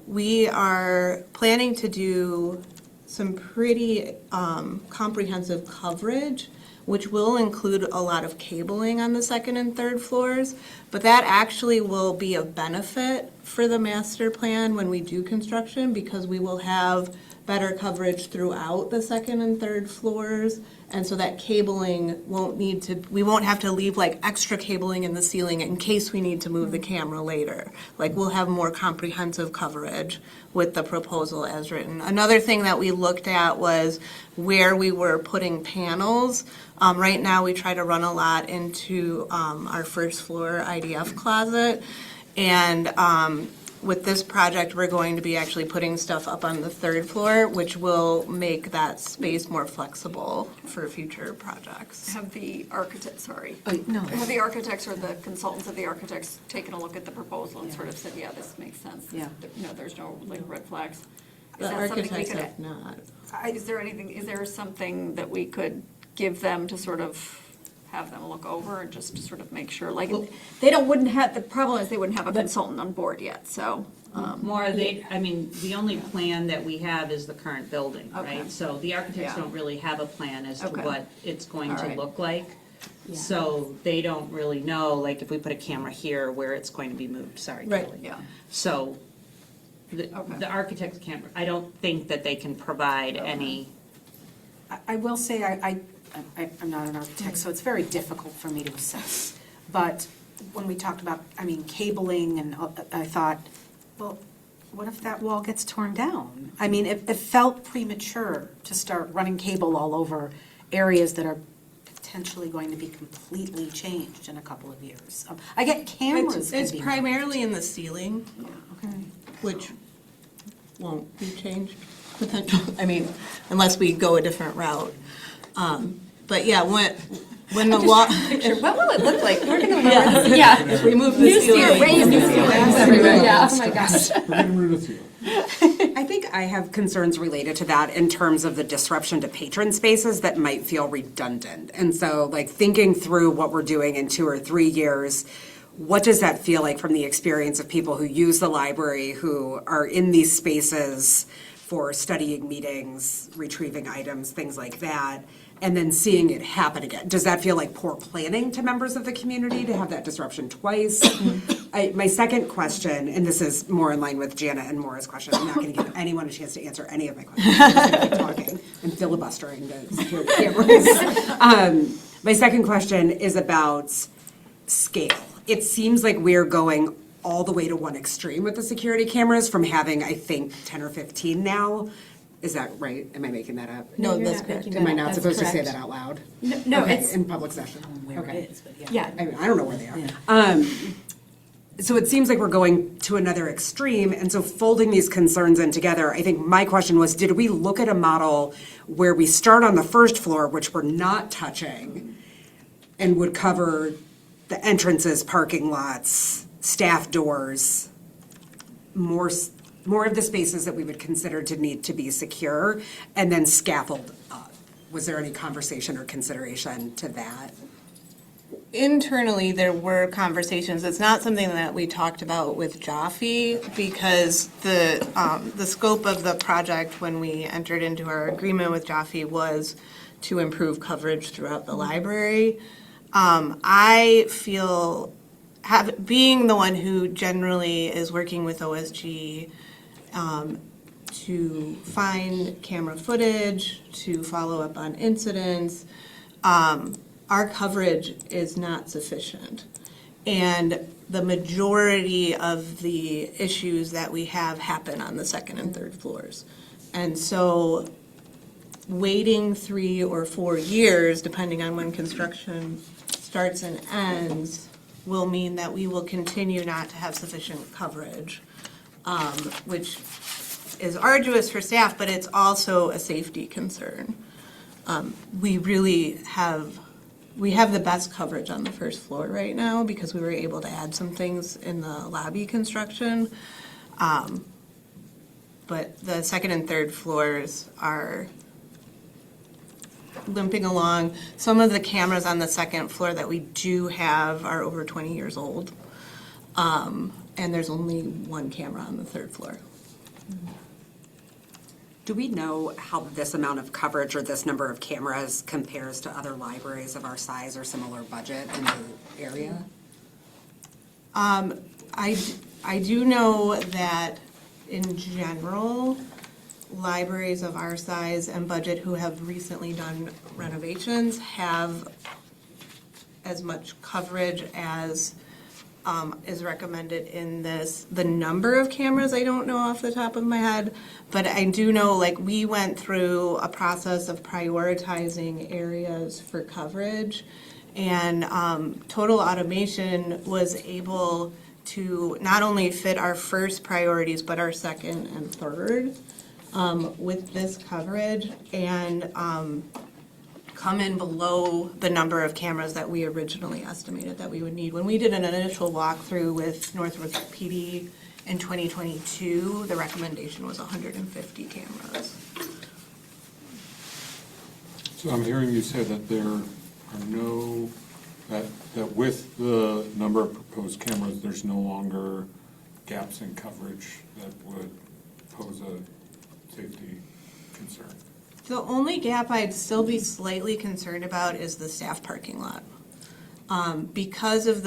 I: We are planning to do some pretty comprehensive coverage, which will include a lot of cabling on the second and third floors, but that actually will be a benefit for the master plan when we do construction, because we will have better coverage throughout the second and third floors. And so that cabling we won't have to leave like extra cabling in the ceiling in case we need to move the camera later. Like, we'll have more comprehensive coverage with the proposal as written. Another thing that we looked at was where we were putting panels. Right now, we try to run a lot into our first floor IDF closet. And with this project, we're going to be actually putting stuff up on the third floor, which will make that space more flexible for future projects.
K: Have the architects,
D: No.
K: have the architects or the consultants of the architects taken a look at the proposal and sort of said, yeah, this makes sense?
D: Yeah.
K: No, there's no like red flags? Is
I: The
K: that something we
I: architects
K: could-
I: have not.
K: Is there something that we could give them to sort of have them look over and just to sort of make sure, like, wouldn't have, the problem is they wouldn't have a consultant on board yet, so.
L: The only plan that we have is the current building,
K: Okay.
L: right? So the architects
K: Yeah.
L: don't really have a plan as to
K: Okay.
L: what it's going
K: All
L: to
K: right.
L: look like. So they don't really know, like, if we put a camera here, where it's going to be moved, sorry,
I: Right.
L: Kelly.
K: Yeah.
L: So
K: Okay.
L: the architects can't, I don't think that they can provide any,
D: I will say, I'm not an architect, so it's very difficult for me to assess. But when we talked about, cabling, and I thought, well, what if that wall gets torn down? I mean, it felt premature to start running cable all over areas that are potentially going to be completely changed in a couple of years. I get cameras.
I: It's
D: can be
I: primarily in the ceiling,
D: moved. Okay.
I: which won't be changed, potential, I mean, unless we go a different route. But yeah, when the law.
E: What will it look like? We're gonna
I: Yeah, if we move the ceiling.
E: raise new ceilings everywhere, yeah. Oh my gosh.
C: We're getting rid of the
A: I think I have concerns related to that in terms of the disruption to patron spaces that might feel redundant. And so, like, thinking through what we're doing in 2 or 3 years, what does that feel like from the experience of people who use the library, who are in these spaces for studying meetings, retrieving items, things like that, and then seeing it happen again? Does that feel like poor planning to members of the community to have that disruption twice? My second question, and this is more in line with Jana and Maura's question, I'm not going to give anyone a chance to answer any of my questions. I'm just going to keep talking and filibustering the security cameras. My second question is about scale. It seems like we're going all the way to one extreme with the security cameras from having, I think, 10 or 15 now. Is that right? Am I making that up?
I: No,
E: you're
I: that's
E: not
I: correct.
E: making
A: Am I
E: that
A: not
E: up.
A: supposed to
E: That's
A: say
E: correct.
A: that out loud?
E: No,
A: Okay,
E: it's,
A: in public session.
L: Where
A: Okay.
L: it is, but yeah.
E: yeah.
A: I don't know where they are. So it seems like we're going to another extreme, and so folding these concerns in together, I think my question was, did we look at a model where we start on the first floor, which we're not touching, and would cover the entrances, parking lots, staff doors, more of the spaces that we would consider to need to be secure, and then scaffold up? Was there any conversation or consideration to that?
I: Internally, there were conversations. It's not something that we talked about with Jaffe because the scope of the project when we entered into our agreement with Jaffe was to improve coverage throughout the library. I feel, being the one who generally is working with OSG to find camera footage, to follow up on incidents, our coverage is not sufficient. And the majority of the issues that we have happen on the second and third floors. And so waiting 3 or 4 years, depending on when construction starts and ends, will mean that we will continue not to have sufficient coverage, which is arduous for staff, but it's also a safety concern. We really have the best coverage on the first floor right now because we were able to add some things in the lobby construction. But the second and third floors are limping along. Some of the cameras on the second floor that we do have are over 20 years old. And there's only one camera on the third floor.
A: Do we know how this amount of coverage or this number of cameras compares to other libraries of our size or similar budget in the area?
I: I do know that in general, libraries of our size and budget who have recently done renovations have as much coverage as is recommended in this. The number of cameras, I don't know off the top of my head, but I do know, like, we went through a process of prioritizing areas for coverage, and Total Automation was able to not only fit our first priorities, but our second and third with this coverage, and come in below the number of cameras that we originally estimated that we would need. When we did an initial walkthrough with Northwood PD in 2022, the recommendation was 150 cameras.
C: So I'm hearing you say that there are no, that with the number of proposed cameras, there's no longer gaps in coverage that would pose a safety concern.
I: The only gap I'd still be slightly concerned about is the staff parking lot. Because of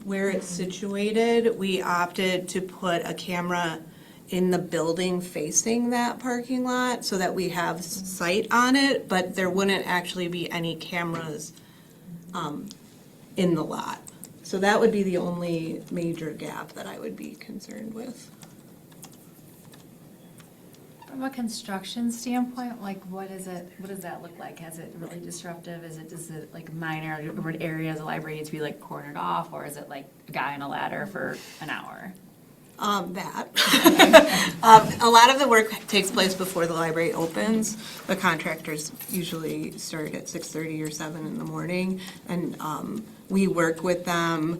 I: where it's situated, we opted to put a camera in the building facing that parking lot so that we have sight on it, but there wouldn't actually be any cameras in the lot. So that would be the only major gap that I would be concerned with.
G: From a construction standpoint, like what does that look like? Is it really disruptive? Is it like minor areas the library needs to be like cornered off, or is it like a guy on a ladder for an hour?
I: That. A lot of the work takes place before the library opens. The contractors usually start at 6:30 or 7 in the morning, and we work with them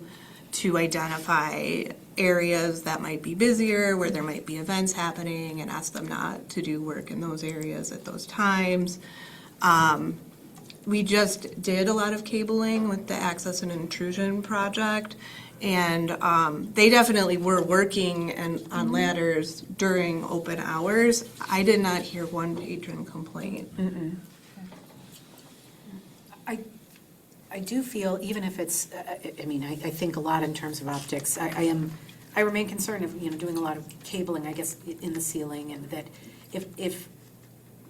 I: to identify areas that might be busier, where there might be events happening, and ask them not to do work in those areas at those times. We just did a lot of cabling with the access and intrusion project, and they definitely were working on ladders during open hours. I did not hear one patron complaint.
D: I do feel, even if it's, I mean, I think a lot in terms of optics. I remain concerned of, doing a lot of cabling, I guess, in the ceiling, and that if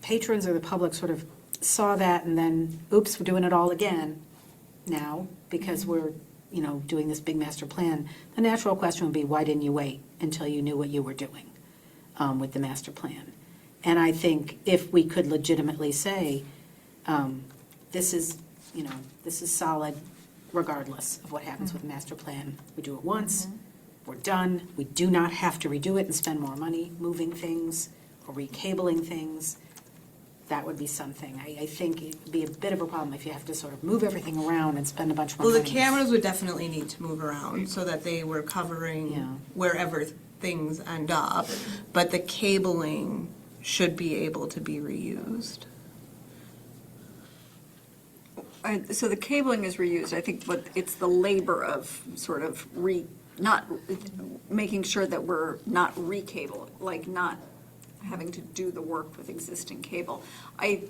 D: patrons or the public sort of saw that and then, oops, we're doing it all again now because we're, doing this big master plan, the natural question would be, why didn't you wait until you knew what you were doing with the master plan? And I think if we could legitimately say, this is solid regardless of what happens with the master plan. We do it once, we're done. We do not have to redo it and spend more money moving things or recabling things. That would be something. I think it'd be a bit of a problem if you have to sort of move everything around and spend a bunch more
I: Well,
D: money.
I: the cameras would definitely need to move around so that they were covering
D: Yeah.
I: wherever things end up, but the cabling should be able to be reused.
K: So the cabling is reused. I think it's the labor of sort of not making sure that we're not recable, like not having to do the work with existing cable. I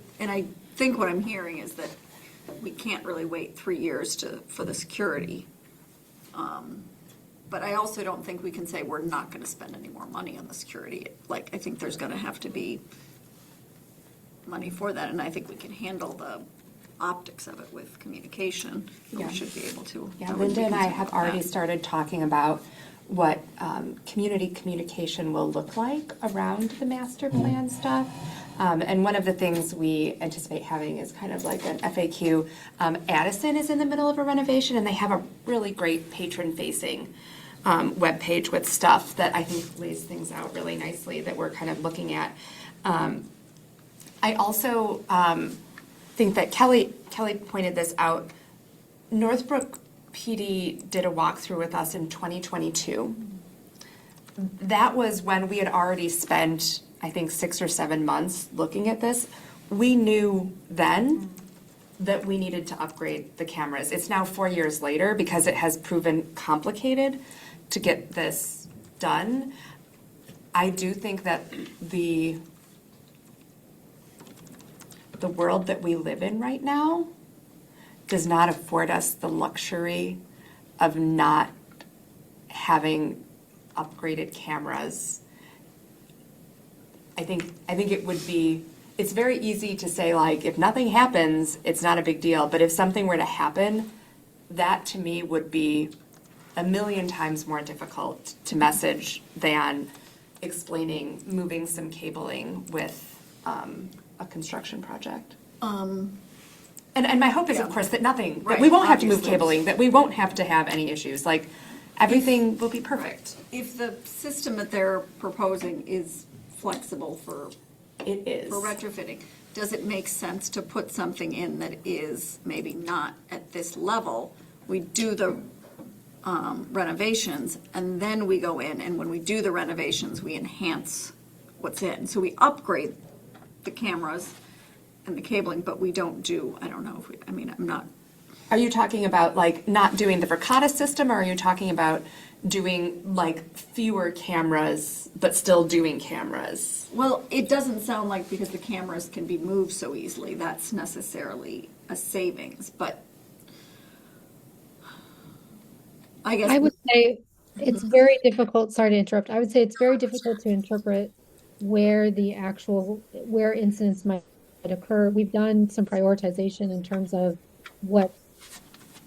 K: think what I'm hearing is that we can't really wait 3 years for the security. But I also don't think we can say we're not going to spend any more money on the security. Like, I think there's going to have to be money for that, and I think we can handle the optics of it with communication.
E: Yeah.
K: We should be able to.
E: Yeah, Linda and I have already started talking about what community communication will look like around the master plan stuff. And one of the things we anticipate having is kind of like an FAQ. Addison is in the middle of a renovation, and they have a really great patron-facing webpage with stuff that I think lays things out really nicely that we're kind of looking at. I also think that Kelly pointed this out. Northbrook PD did a walkthrough with us in 2022. That was when we had already spent, I think, 6 or 7 months looking at this. We knew then that we needed to upgrade the cameras. It's now 4 years later because it has proven complicated to get this done. I do think that the world that we live in right now does not afford us the luxury of not having upgraded cameras. I think it would be, it's very easy to say, like, if nothing happens, it's not a big deal. But if something were to happen, that to me would be a million times more difficult to message than explaining moving some cabling with a construction project. And my hope is, of course, that nothing, that we won't have to move cabling, that we won't have to have any issues. Like, everything will be perfect.
K: If the system that they're proposing is flexible for
E: It is.
K: for retrofitting, does it make sense to put something in that is maybe not at this level? We do the renovations, and then we go in, and when we do the renovations, we enhance what's in. So we upgrade the cameras and the cabling, but we don't do, I don't know if we, I mean, I'm not.
E: Are you talking about, like, not doing the Verkada system, or are you talking about doing, like, fewer cameras, but still doing cameras?
K: Well, it doesn't sound like, because the cameras can be moved so easily, that's necessarily a savings, but I guess.
J: I would say it's very difficult, sorry to interrupt. I would say it's very difficult to interpret where incidents might occur. We've done some prioritization in terms of what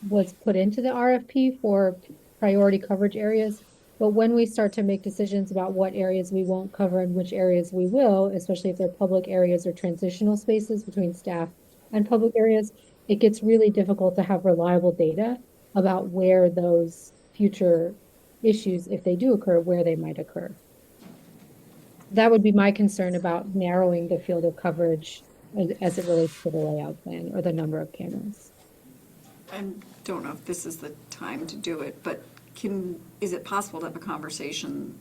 J: was put into the RFP for priority coverage areas. But when we start to make decisions about what areas we won't cover and which areas we will, especially if they're public areas or transitional spaces between staff and public areas, it gets really difficult to have reliable data about where those future issues, if they do occur, where they might occur. That would be my concern about narrowing the field of coverage as it relates to the layout plan or the number of cameras.
K: I don't know if this is the time to do it, but is it possible to have a conversation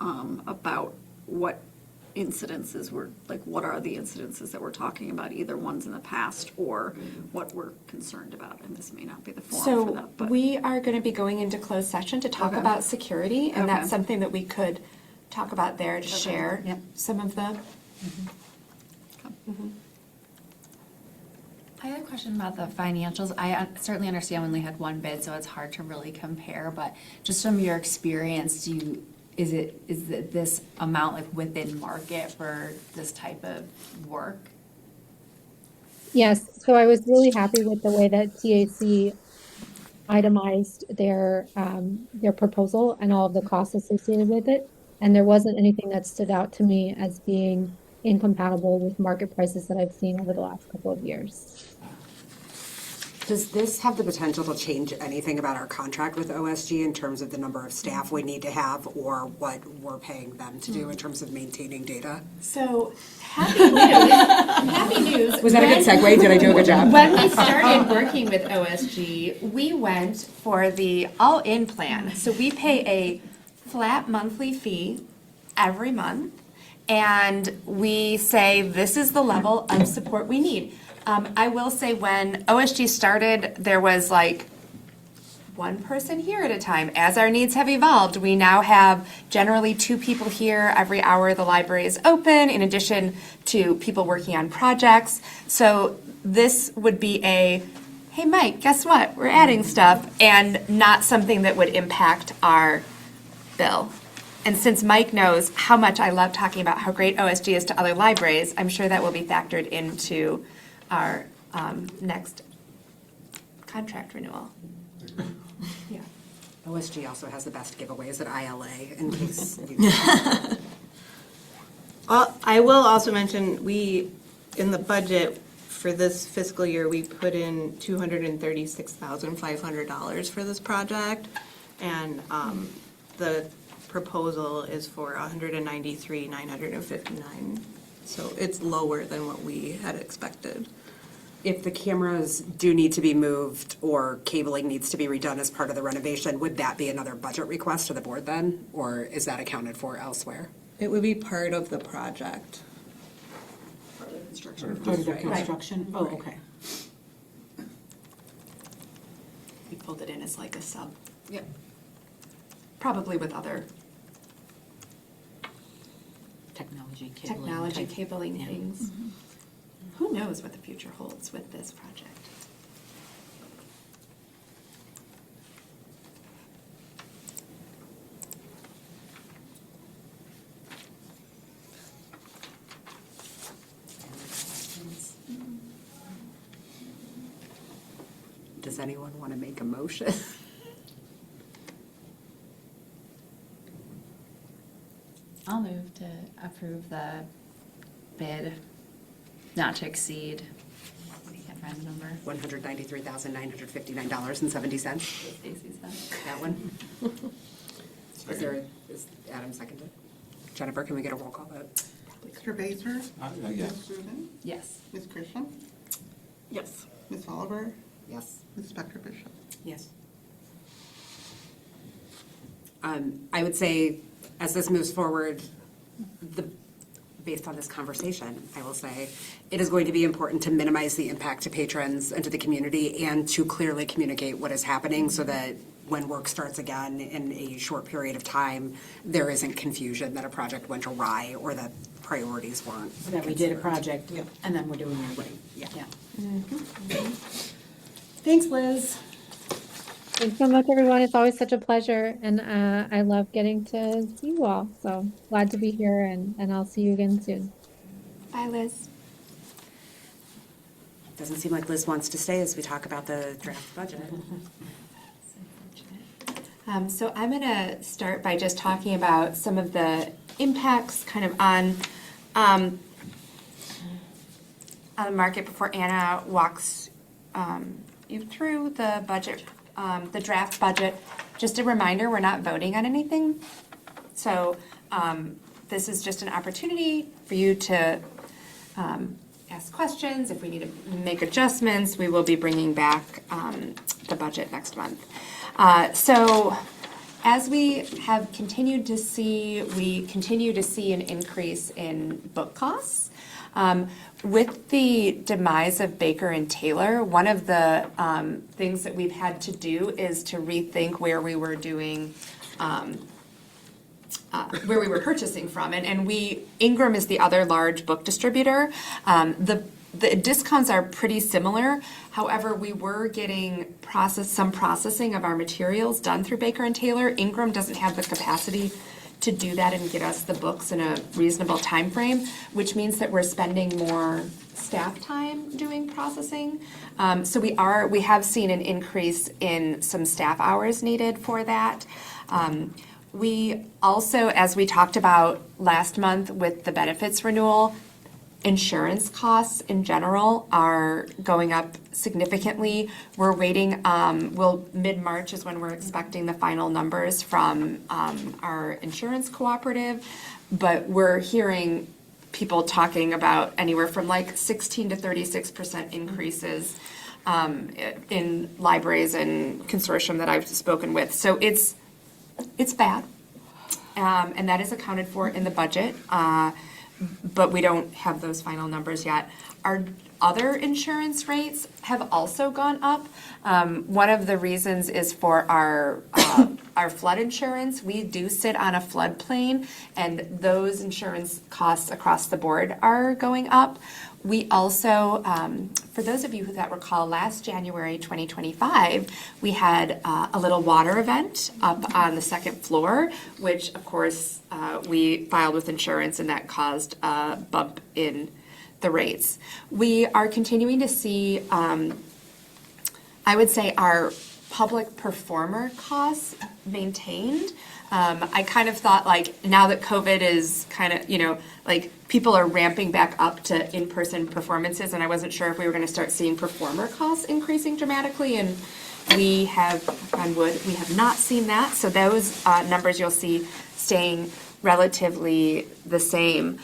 K: about what incidences what are the incidences that we're talking about, either ones in the past or what we're concerned about? And this may not be the forum for
E: So
K: that, but.
E: we are going to be going into closed session to talk
K: Okay.
E: about security, and that's
K: Okay.
E: something that we could talk about there to share
A: Yep.
E: some of the.
G: I had a question about the financials. I certainly understand we only had one bid, so it's hard to really compare, but just from your experience, is this amount like within market for this type of work?
J: Yes, so I was really happy with the way that TAC itemized their proposal and all of the costs associated with it. And there wasn't anything that stood out to me as being incompatible with market prices that I've seen over the last couple of years.
A: Does this have the potential to change anything about our contract with OSG in terms of the number of staff we need to have or what we're paying them to do in terms of maintaining data?
E: So happy news! Happy news!
A: Was that a good segue? Did I do a good job?
E: When we started working with OSG, we went for the all-in plan. So we pay a flat monthly fee every month, and we say this is the level of support we need. I will say when OSG started, there was like one person here at a time. As our needs have evolved, we now have generally 2 people here every hour the library is open, in addition to people working on projects. So this would be hey Mike, guess what? We're adding stuff, and not something that would impact our bill. And since Mike knows how much I love talking about how great OSG is to other libraries, I'm sure that will be factored into our next contract renewal. Yeah.
A: OSG also has the best giveaways at ILA in case you.
I: I will also mention, in the budget for this fiscal year, we put in $236,500 for this project. And the proposal is for $193,959. So it's lower than what we had expected.
A: If the cameras do need to be moved or cabling needs to be redone as part of the renovation, would that be another budget request to the board then? Or is that accounted for elsewhere?
I: It would be part of the project.
K: Part of the construction.
A: Part of the construction? Oh, okay.
E: We pulled it in as like a sub,
K: Yep.
E: probably with other
L: Technology
E: cabling things. Who knows what the future holds with this project?
A: Does anyone want to make a motion?
G: I'll move to approve the bid not to exceed, I can't find the number.
A: $193,959.70.
G: Stacy said.
A: That one? Is Adam seconded? Jennifer, can we get a roll call vote?
B: Mr. Baser?
C: Yes.
B: Ms. Rubin?
G: Yes.
B: Ms. Christian?
K: Yes.
B: Ms. Oliver?
A: Yes.
B: Ms. Becker Bishop?
A: Yes. I would say, as this moves forward, based on this conversation, I will say, it is going to be important to minimize the impact to patrons and to the community and to clearly communicate what is happening so that when work starts again in a short period of time, there isn't confusion that a project went awry or that priorities weren't.
L: That we did a
A: considered.
L: project, and then we're doing our way.
A: Yeah.
E: Thanks, Liz.
J: Thanks so much, everyone. It's always such a pleasure, and I love getting to see you all. So glad to be here, and I'll see you again soon.
E: Bye, Liz.
A: Doesn't seem like Liz wants to stay as we talk about the draft budget.
E: So I'm going to start by just talking about some of the impacts kind of on the market before Anna walks you through the budget, the draft budget, just a reminder, we're not voting on anything. So this is just an opportunity for you to ask questions. If we need to make adjustments, we will be bringing back the budget next month. So as we have continued to see, we continue to see an increase in book costs. With the demise of Baker and Taylor, one of the things that we've had to do is to rethink where we were doing, where we were purchasing from. And Ingram is the other large book distributor. The discounts are pretty similar. However, we were getting some processing of our materials done through Baker and Taylor. Ingram doesn't have the capacity to do that and get us the books in a reasonable time frame, which means that we're spending more staff time doing processing. So we have seen an increase in some staff hours needed for that. We also, as we talked about last month with the benefits renewal, insurance costs in general are going up significantly. We're waiting, mid-March is when we're expecting the final numbers from our insurance cooperative, but we're hearing people talking about anywhere from like 16 to 36% increases in libraries and consortium that I've spoken with. So it's bad, and that is accounted for in the budget. But we don't have those final numbers yet. Our other insurance rates have also gone up. One of the reasons is for our flood insurance. We do sit on a floodplain, and those insurance costs across the board are going up. We also, for those of you that recall, last January 2025, we had a little water event up on the second floor, which of course we filed with insurance, and that caused a bump in the rates. We are continuing to see, I would say, our public performer costs maintained. I kind of thought, like, now that COVID is kind of, like, people are ramping back up to in-person performances, and I wasn't sure if we were going to start seeing performer costs increasing dramatically, and we have, on wood, we have not seen that. So those numbers you'll see staying relatively the same.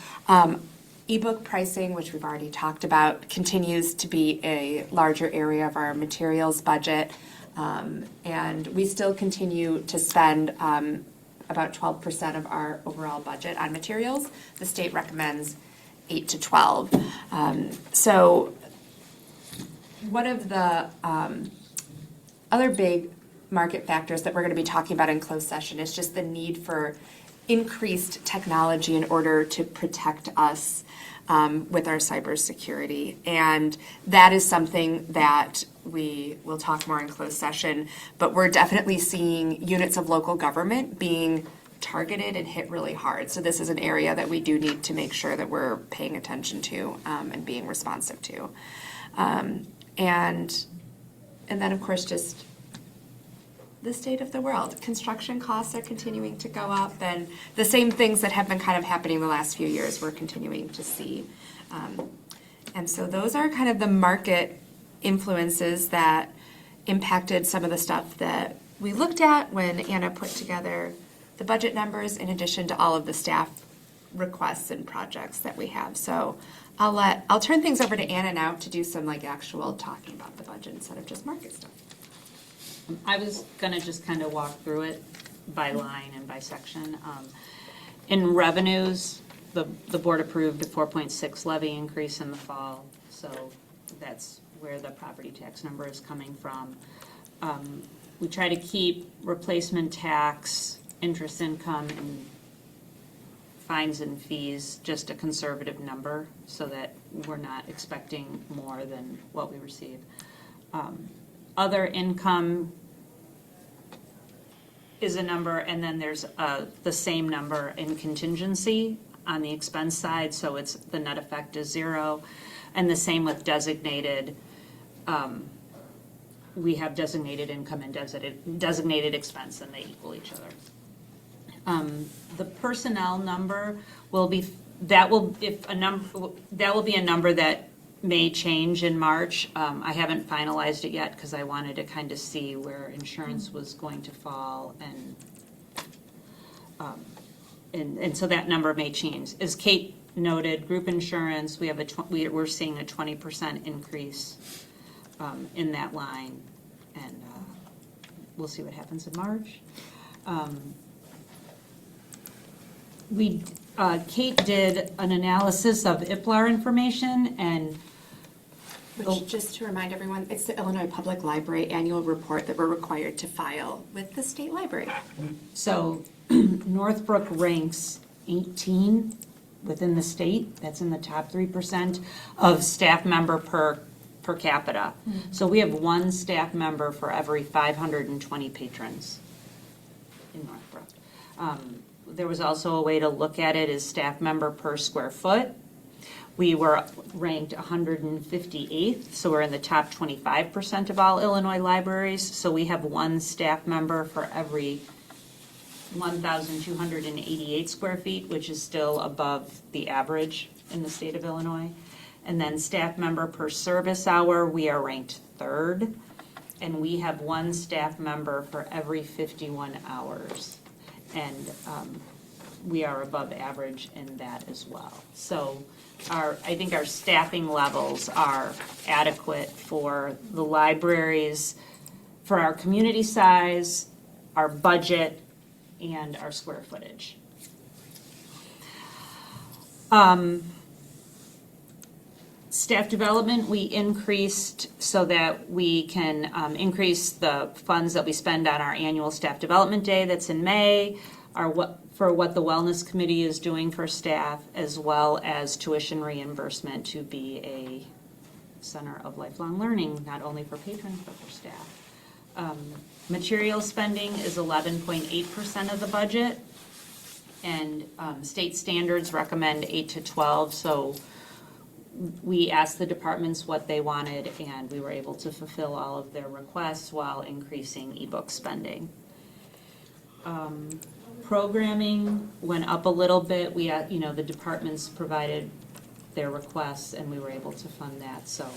E: Ebook pricing, which we've already talked about, continues to be a larger area of our materials budget, and we still continue to spend about 12% of our overall budget on materials. The state recommends 8 to 12. So one of the other big market factors that we're going to be talking about in closed session is just the need for increased technology in order to protect us with our cybersecurity. And that is something that we will talk more in closed session, but we're definitely seeing units of local government being targeted and hit really hard. So this is an area that we do need to make sure that we're paying attention to and being responsive to. And then, of course, just the state of the world. Construction costs are continuing to go up, and the same things that have been kind of happening the last few years we're continuing to see. And so those are kind of the market influences that impacted some of the stuff that we looked at when Anna put together the budget numbers, in addition to all of the staff requests and projects that we have. So I'll turn things over to Anna now to do some like actual talking about the budget instead of just market stuff.
L: I was going to just kind of walk through it by line and by section. In revenues, the board approved a 4.6 levy increase in the fall, so that's where the property tax number is coming from. We try to keep replacement tax, interest income, and fines and fees just a conservative number so that we're not expecting more than what we receive. Other income is a number, and then there's the same number in contingency on the expense side, so it's the net effect is 0. And the same with designated. We have designated income and designated expense, and they equal each other. The personnel number will be a number that may change in March. I haven't finalized it yet because I wanted to kind of see where insurance was going to fall, and so that number may change. As Kate noted, group insurance, we're seeing a 20% increase in that line, and we'll see what happens in March. Kate did an analysis of IPLAR information, and
E: Which, just to remind everyone, it's the Illinois Public Library annual report that we're required to file with the state library.
L: so Northbrook ranks 18 within the state. That's in the top 3% of staff member per capita. So we have one staff member for every 520 patrons in Northbrook. There was also a way to look at it as staff member per square foot. We were ranked 158th, so we're in the top 25% of all Illinois libraries. So we have one staff member for every 1,288 square feet, which is still above the average in the state of Illinois. And then staff member per service hour, we are ranked 3rd, and we have one staff member for every 51 hours. And we are above average in that as well. So I think our staffing levels are adequate for the libraries, for our community size, our budget, and our square footage. Staff development, we increased so that we can increase the funds that we spend on our annual staff development day that's in May, for what the wellness committee is doing for staff, as well as tuition reimbursement to be a center of lifelong learning, not only for patrons, but for staff. Material spending is 11.8% of the budget, and state standards recommend 8 to 12, so we asked the departments what they wanted, and we were able to fulfill all of their requests while increasing ebook spending. Programming went up a little bit. The departments provided their requests, and we were able to fund that, so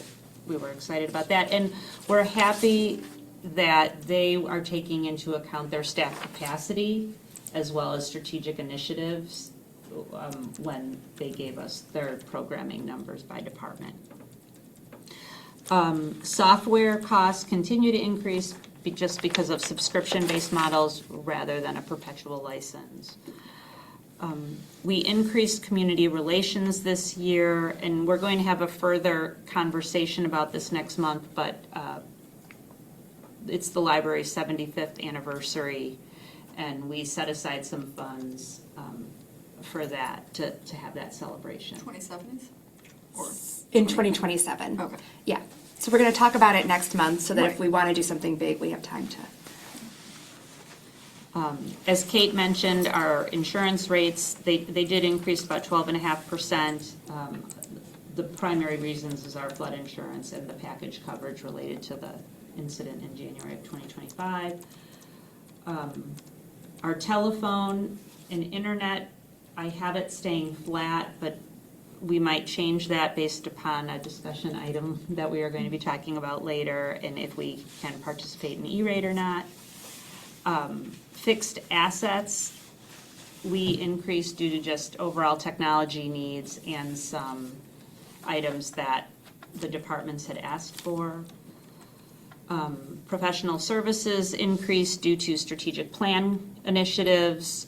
L: we were excited about that. And we're happy that they are taking into account their staff capacity as well as strategic initiatives when they gave us their programming numbers by department. Software costs continue to increase just because of subscription-based models rather than a perpetual license. We increased community relations this year, and we're going to have a further conversation about this next month, but it's the library's 75th anniversary, and we set aside some funds for that, to have that celebration.
K: 2070s? Or
E: In 2027.
K: Okay.
E: Yeah. So we're going to talk about it next month so that if
K: Right.
E: we want to do something big, we have time to.
L: As Kate mentioned, our insurance rates, they did increase about 12.5%. The primary reasons is our flood insurance and the package coverage related to the incident in January of 2025. Our telephone and internet, I have it staying flat, but we might change that based upon a discussion item that we are going to be talking about later, and if we can participate in E-rate or not. Fixed assets, we increased due to just overall technology needs and some items that the departments had asked for. Professional services increased due to strategic plan initiatives,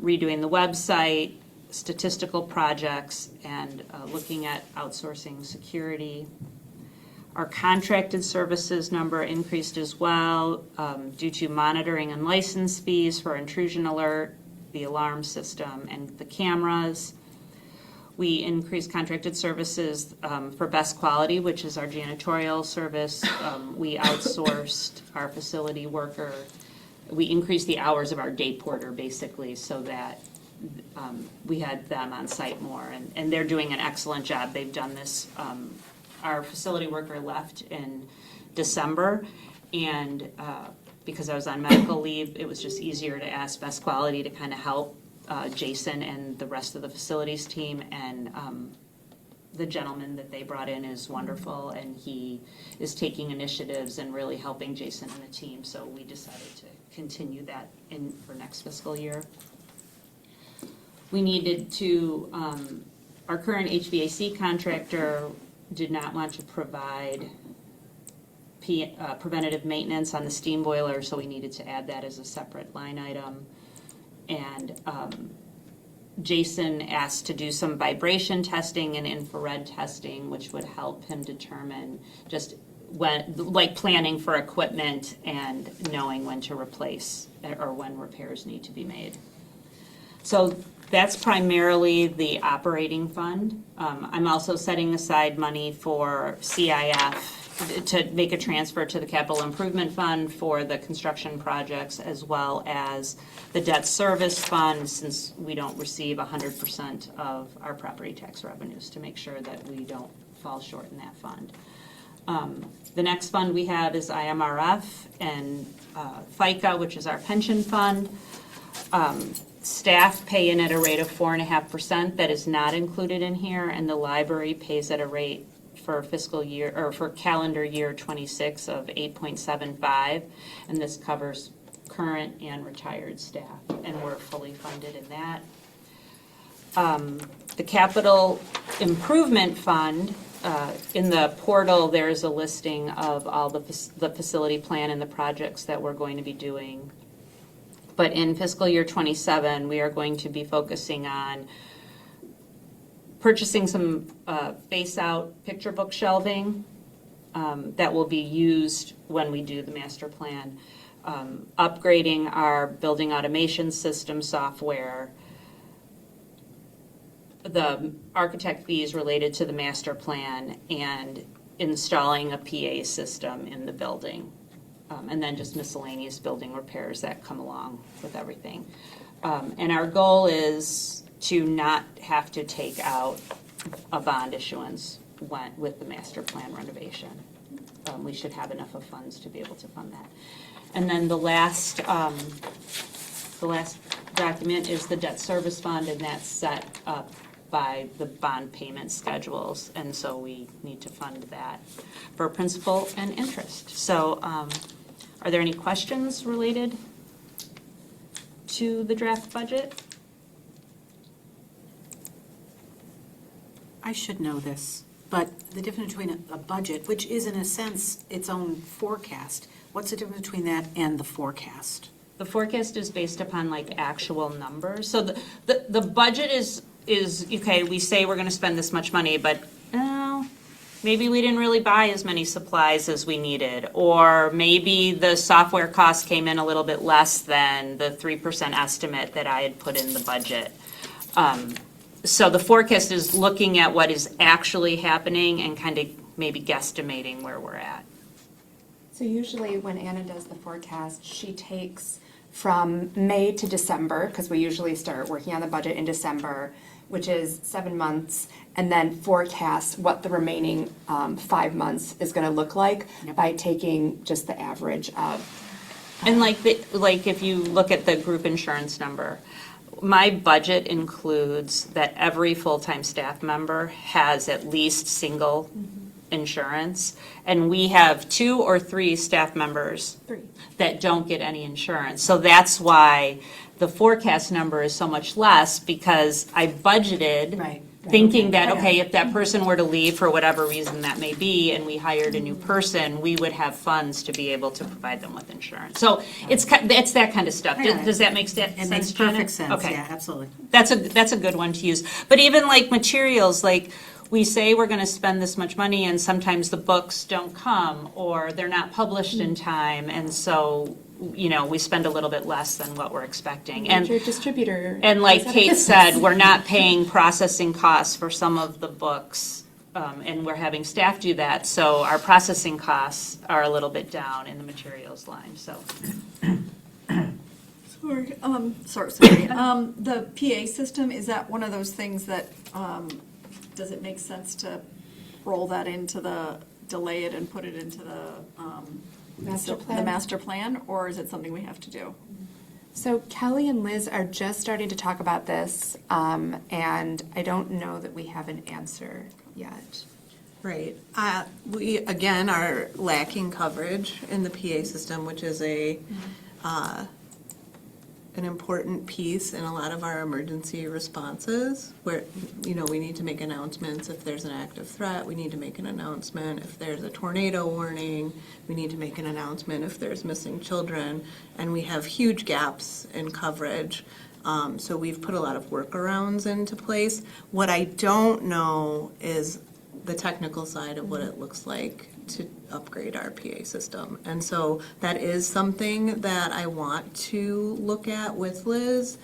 L: redoing the website, statistical projects, and looking at outsourcing security. Our contracted services number increased as well due to monitoring and license fees for intrusion alert, the alarm system, and the cameras. We increased contracted services for Best Quality, which is our janitorial service. We outsourced our facility worker. We increased the hours of our day porter, basically, so that we had them on site more, and they're doing an excellent job. They've done this. Our facility worker left in December, and because I was on medical leave, it was just easier to ask Best Quality to kind of help Jason and the rest of the facilities team, and the gentleman that they brought in is wonderful, and he is taking initiatives and really helping Jason and the team, so we decided to continue that for next fiscal year. We needed to, our current HVAC contractor did not want to provide preventative maintenance on the steam boiler, so we needed to add that as a separate line item. And Jason asked to do some vibration testing and infrared testing, which would help him determine just when, like planning for equipment and knowing when to replace or when repairs need to be made. So that's primarily the operating fund. I'm also setting aside money for CIF to make a transfer to the capital improvement fund for the construction projects, as well as the debt service fund, since we don't receive 100% of our property tax revenues, to make sure that we don't fall short in that fund. The next fund we have is IMRF and FICA, which is our pension fund. Staff pay in at a rate of 4.5%. That is not included in here, and the library pays at a rate for fiscal year, or for calendar year 26 of 8.75, and this covers current and retired staff, and we're fully funded in that. The capital improvement fund, in the portal, there's a listing of all the facility plan and the projects that we're going to be doing. But in fiscal year 27, we are going to be focusing on purchasing some face-out picture book shelving that will be used when we do the master plan, upgrading our building automation system software, the architect fees related to the master plan, and installing a PA system in the building, and then just miscellaneous building repairs that come along with everything. And our goal is to not have to take out a bond issuance with the master plan renovation. We should have enough of funds to be able to fund that. And then the last document is the debt service fund, and that's set up by the bond payment schedules, and so we need to fund that for principal and interest. So are there any questions related to the draft budget?
D: I should know this, but the difference between a budget, which is in a sense its own forecast, what's the difference between that and the forecast?
L: The forecast is based upon like actual numbers. So the budget is okay, we say we're going to spend this much money, but maybe we didn't really buy as many supplies as we needed, or maybe the software cost came in a little bit less than the 3% estimate that I had put in the budget. So the forecast is looking at what is actually happening and kind of maybe guesstimating where we're at.
E: So usually when Anna does the forecast, she takes from May to December, because we usually start working on the budget in December, which is 7 months, and then forecasts what the remaining 5 months is going to look like by taking just the average of.
L: And like if you look at the group insurance number, my budget includes that every full-time staff member has at least single insurance, and we have 2 or 3 staff members that don't get any insurance. So that's why the forecast number is so much less, because I budgeted thinking that, okay, if that person were to leave for whatever reason that may be, and we hired a new person, we would have funds to be able to provide them with insurance. So it's that kind of stuff. Does that make sense?
D: It makes perfect sense,
L: Okay.
D: yeah, absolutely.
L: That's a good one to use. But even like materials, like we say we're going to spend this much money, and sometimes the books don't come, or they're not published in time, and so we spend a little bit less than what we're expecting. And
E: your distributor.
L: And like Kate said, we're not paying processing costs for some of the books, and we're having staff do that, so our processing costs are a little bit down in the materials line. So.
K: Sorry. The PA system, is that one of those things that, does it make sense to roll that into delay it and put it into the master plan, or is it something we have to do?
E: So Kelly and Liz are just starting to talk about this, and I don't know that we have an answer
D: yet.
I: Right. We, again, are lacking coverage in the PA system, which is an important piece in a lot of our emergency responses, where, we need to make announcements if there's an active threat, we need to make an announcement if there's a tornado warning, we need to make an announcement if there's missing children, and we have huge gaps in coverage. So we've put a lot of workarounds into place. What I don't know is the technical side of what it looks like to upgrade our PA system. And so that is something that I want to look at with Liz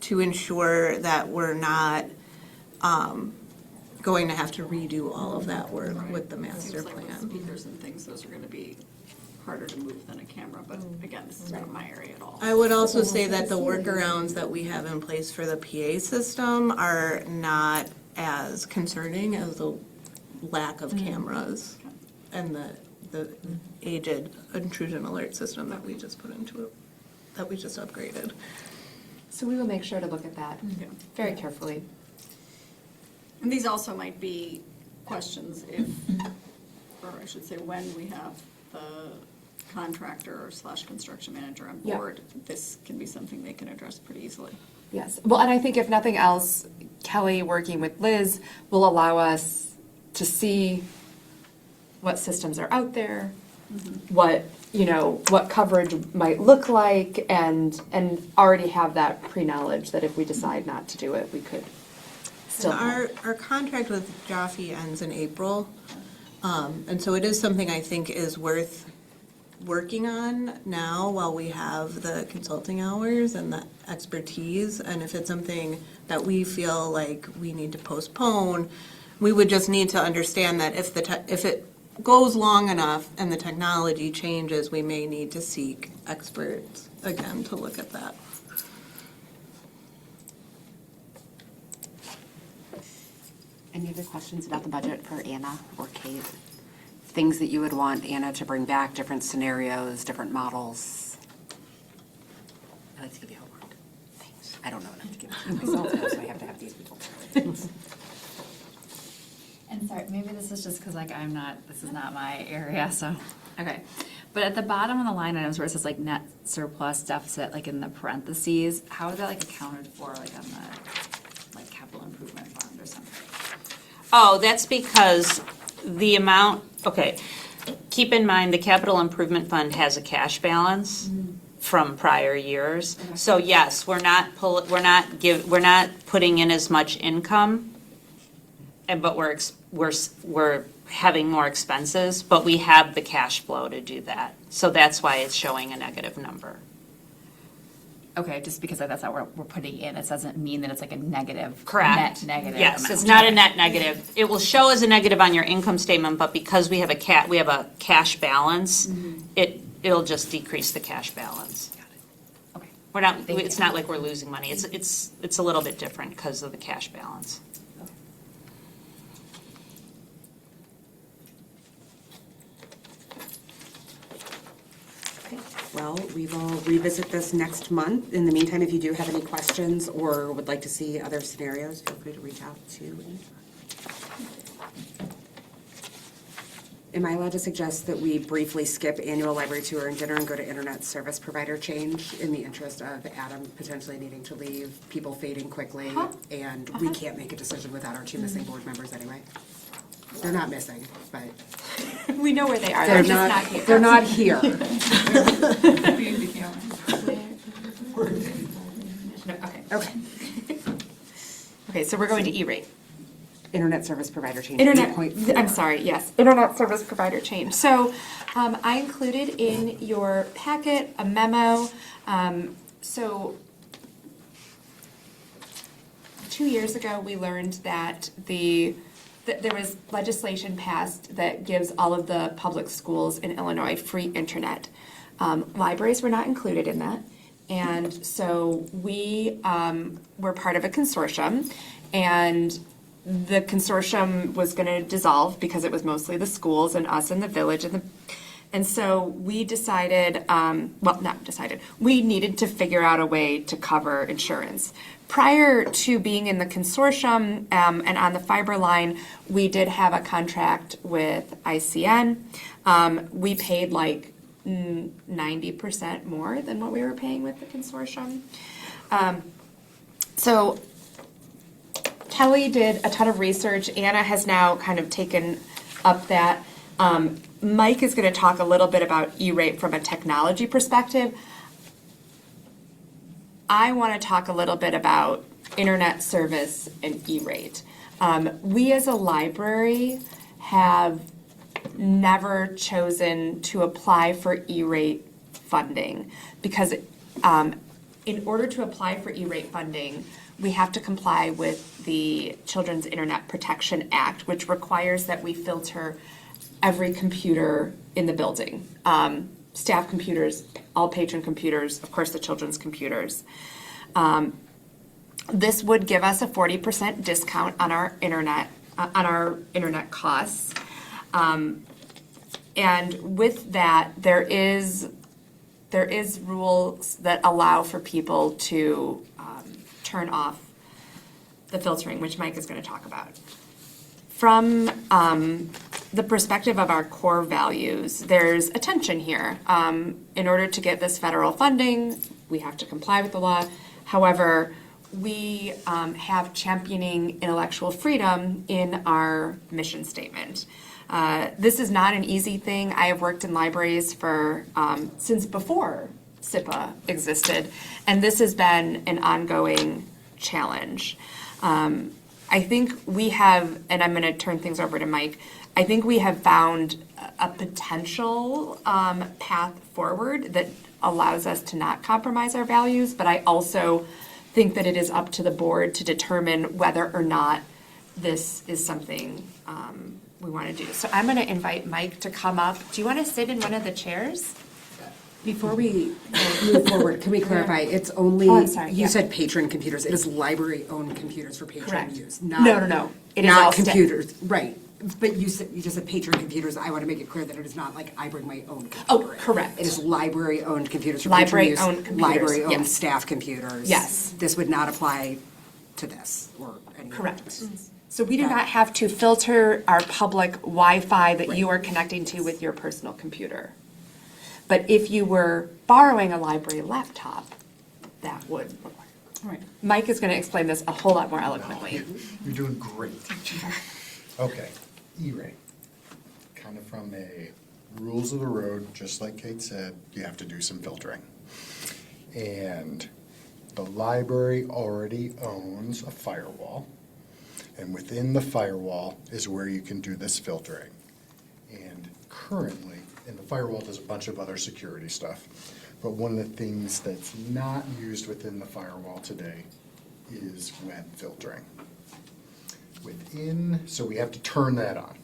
I: to ensure that we're not going to have to redo all of that work with the master
K: Seems like with
I: plan.
K: speakers and things, those are gonna be harder to move than a camera, but again, this is not my area at all.
I: I would also say that the workarounds that we have in place for the PA system are not as concerning as the lack of cameras and the aged intrusion alert system that we just put into it, that we just upgraded.
E: So we will make sure to look at that very carefully.
K: And these also might be questions if, or I should say, when we have the contractor / construction manager on
E: Yeah.
K: board, this can be something they can address pretty easily.
E: Yes, well, and I think if nothing else, Kelly, working with Liz, will allow us to see what systems are out there, what, what coverage might look like, and already have that pre-knowledge that if we decide not to do it, we could still have.
I: Our contract with Jaffe ends in April, and so it is something I think is worth working on now while we have the consulting hours and the expertise. And if it's something that we feel like we need to postpone, we would just need to understand that if it goes long enough and the technology changes, we may need to seek experts again to look at that.
A: Any other questions about the budget for Anna or Kate? Things that you would want Anna to bring back, different scenarios, different models? I like to give you homework. Thanks. I don't know enough to give it to myself, so I have to have these people.
G: And sorry, maybe this is just because this is not my area, so, okay. But at the bottom of the line items where it says like net surplus deficit, like in the parentheses, how is that like accounted for, like on the, like capital improvement fund or something?
L: Oh, that's because the amount, okay, keep in mind, the capital improvement fund has a cash balance from prior years. So yes, we're not putting in as much income, but we're having more expenses, but we have the cash flow to do that. So that's why it's showing a negative number.
G: Okay, just because that's how we're putting in, it doesn't mean that it's like a negative.
L: Correct.
G: Net negative
L: Yes,
G: amount.
L: it's not a net negative. It will show as a negative on your income statement, but because we have a cash balance, it'll just decrease the cash balance.
G: Okay.
L: It's not like we're losing money. It's a little bit different because of the cash balance.
A: Well, we will revisit this next month. In the meantime, if you do have any questions or would like to see other scenarios, feel free to reach out to me. Am I allowed to suggest that we briefly skip annual library tour and dinner and go to internet service provider change in the interest of Adam potentially needing to leave, people fading quickly, and we can't make a decision without our two missing board members anyway? They're not missing, but
E: We know where they are,
A: they're
E: they're just not here.
A: They're not here.
E: Okay.
A: Okay.
E: Okay, so we're going to E-rate.
A: Internet service provider change.
E: Internet,
A: 8.4.
E: I'm sorry, yes, internet service provider change. So I included in your packet a memo. So 2 years ago, we learned that there was legislation passed that gives all of the public schools in Illinois free internet. Libraries were not included in that. And so we were part of a consortium, and the consortium was going to dissolve because it was mostly the schools and us in the village and And so we decided, well, not decided, we needed to figure out a way to cover insurance. Prior to being in the consortium and on the fiber line, we did have a contract with ICN. We paid like 90% more than what we were paying with the consortium. So Kelly did a ton of research. Anna has now kind of taken up that. Mike is going to talk a little bit about E-rate from a technology perspective. I want to talk a little bit about internet service and E-rate. We as a library have never chosen to apply for E-rate funding because in order to apply for E-rate funding, we have to comply with the Children's Internet Protection Act, which requires that we filter every computer in the building. Staff computers, all patron computers, of course the children's computers. This would give us a 40% discount on our internet costs. And with that, there is rules that allow for people to turn off the filtering, which Mike is going to talk about. From the perspective of our core values, there's a tension here. In order to get this federal funding, we have to comply with the law. However, we have championing intellectual freedom in our mission statement. This is not an easy thing. I have worked in libraries for since before SIPA existed, and this has been an ongoing challenge. I think we have, and I'm going to turn things over to Mike, I think we have found a potential path forward that allows us to not compromise our values, but I also think that it is up to the board to determine whether or not this is something we want to do. So I'm going to invite Mike to come up. Do you want to sit in one of the chairs?
A: Before we move forward, can we clarify, it's only,
E: Oh, I'm sorry,
A: you
E: yeah.
A: said patron computers, it is library-owned computers for patron
E: Correct.
A: use, not.
E: No. It is all
A: Not
E: sta-
A: computers, right. But you just said patron computers, I want to make it clear that it is not like I bring my own computer. in.
E: correct.
A: It is library-owned computers for patron use.
E: Library-owned computers,
A: Library-owned
E: yes.
A: staff computers.
E: Yes.
A: This would not apply to this or any.
E: Correct. So we do not have to filter our public Wi-Fi that you are connecting to with your personal computer. But if you were borrowing a library laptop, that would require.
A: All right.
E: Mike is going to explain this a whole lot more eloquently.
M: You're doing great. Okay, E-rate. Kind of from a rules of the road, just like Kate said, you have to do some filtering. And the library already owns a firewall. And within the firewall is where you can do this filtering. And currently, and the firewall does a bunch of other security stuff, but one of the things that's not used within the firewall today is web filtering. So we have to turn that on,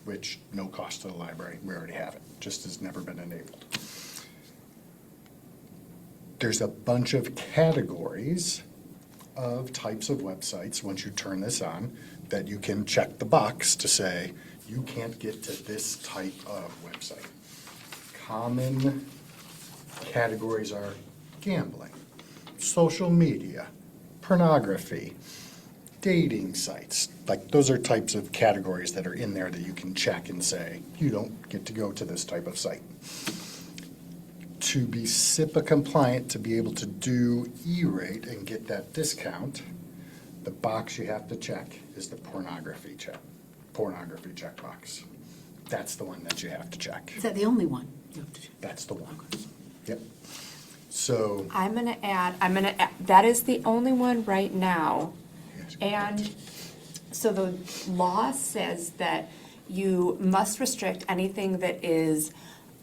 M: which no cost to the library, we already have it, just has never been enabled. There's a bunch of categories of types of websites, once you turn this on, that you can check the box to say, you can't get to this type of website. Common categories are gambling, social media, pornography, dating sites. Like, those are types of categories that are in there that you can check and say, you don't get to go to this type of site. To be SIPA compliant, to be able to do E-rate and get that discount, the box you have to check is the pornography checkbox. That's the one that you have to check.
D: Is that the only one?
M: That's the one. Yep. So,
E: I'm going to add, that is the only one right now. And so the law says that you must restrict anything that is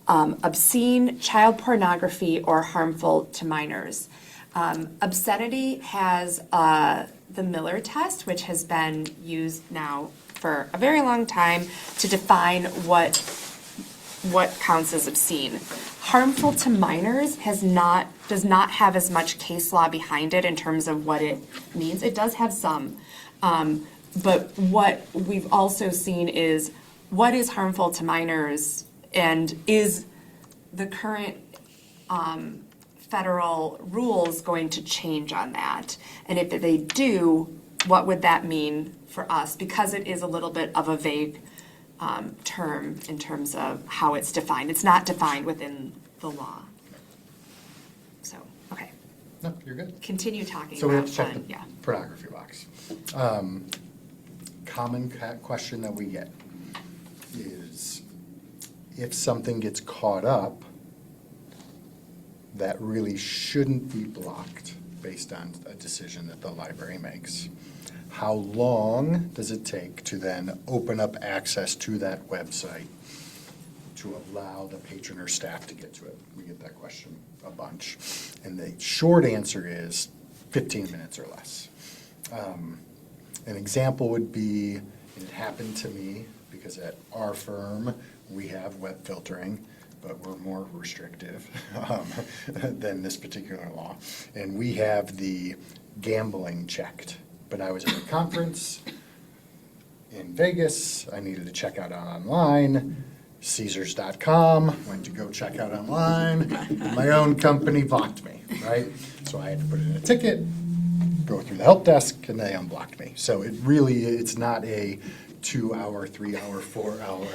E: obscene, child pornography, or harmful to minors. Obscenity has the Miller test, which has been used now for a very long time to define what counts as obscene. Harmful to minors does not have as much case law behind it in terms of what it means. It does have some, but what we've also seen is what is harmful to minors And is the current federal rules going to change on that? And if they do, what would that mean for us? Because it is a little bit of a vague term in terms of how it's defined. It's not defined within the law. So, okay,
M: No, you're good.
E: continue talking
M: So we have
E: about
M: to check
E: fun,
M: the
E: yeah.
M: pornography box. Common question that we get is, if something gets caught up that really shouldn't be blocked based on a decision that the library makes, how long does it take to then open up access to that website to allow the patron or staff to get to it? We get that question a bunch. And the short answer is 15 minutes or less. An example would be, it happened to me because at our firm, we have web filtering, but we're more restrictive than this particular law. And we have the gambling checked. But I was at a conference in Vegas. I needed to check out online. Caesars.com, went to go check out online. My own company blocked me, right? So I had to put in a ticket, go through the help desk, and they unblocked me. So it's not a 2-hour, 3-hour, 4-hour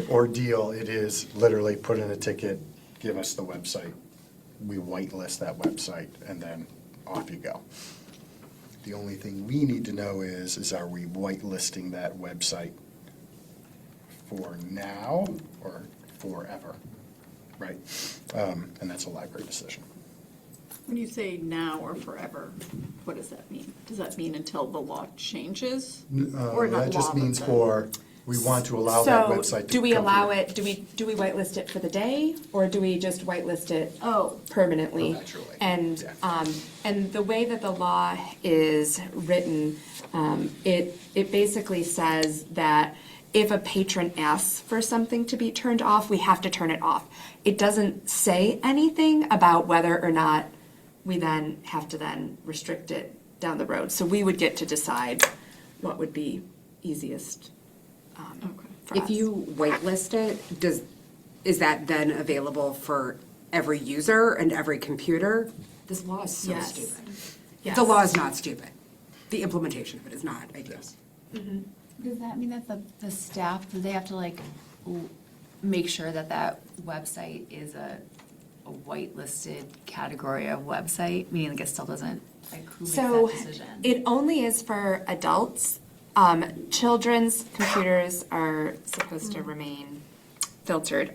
M: ordeal. It is literally put in a ticket, give us the website. We whitelist that website, and then off you go. The only thing we need to know is are we whitelisting that website for now or forever, right? And that's a library decision.
K: When you say now or forever, what does that mean? Does that mean until the law changes? Or not
M: That just
K: law, but
M: means
K: the-
M: we want to allow that website to
E: So, do we
M: come
E: allow
M: through.
E: it, do we whitelist it for the day, or do we just whitelist it permanently?
M: Perpetually,
E: And,
M: yeah.
E: and the way that the law is written, it basically says that if a patron asks for something to be turned off, we have to turn it off. It doesn't say anything about whether or not we then have to then restrict it down the road. So we would get to decide what would be easiest for us.
A: If you whitelist it, is that then available for every user and every computer? This law is so
E: Yes.
A: stupid.
E: Yes.
A: The law is not stupid. The implementation of it is not, I guess.
G: Does that mean that the staff, do they have to like make sure that that website is a whitelisted category of website, meaning like it still doesn't, like who makes
E: So
G: that decision?
E: it only is for adults. Children's computers are supposed to remain filtered.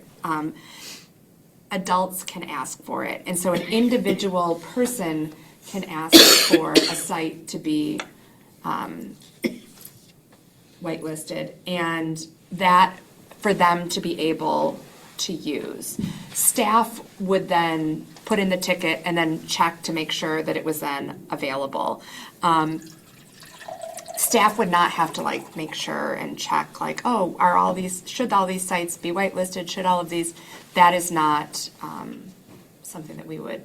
E: Adults can ask for it. And so an individual person can ask for a site to be whitelisted, and that for them to be able to use. Staff would then put in the ticket and then check to make sure that it was then available. Staff would not have to like make sure and check like, oh, should all these sites be whitelisted? Should all of these? That is not something that we would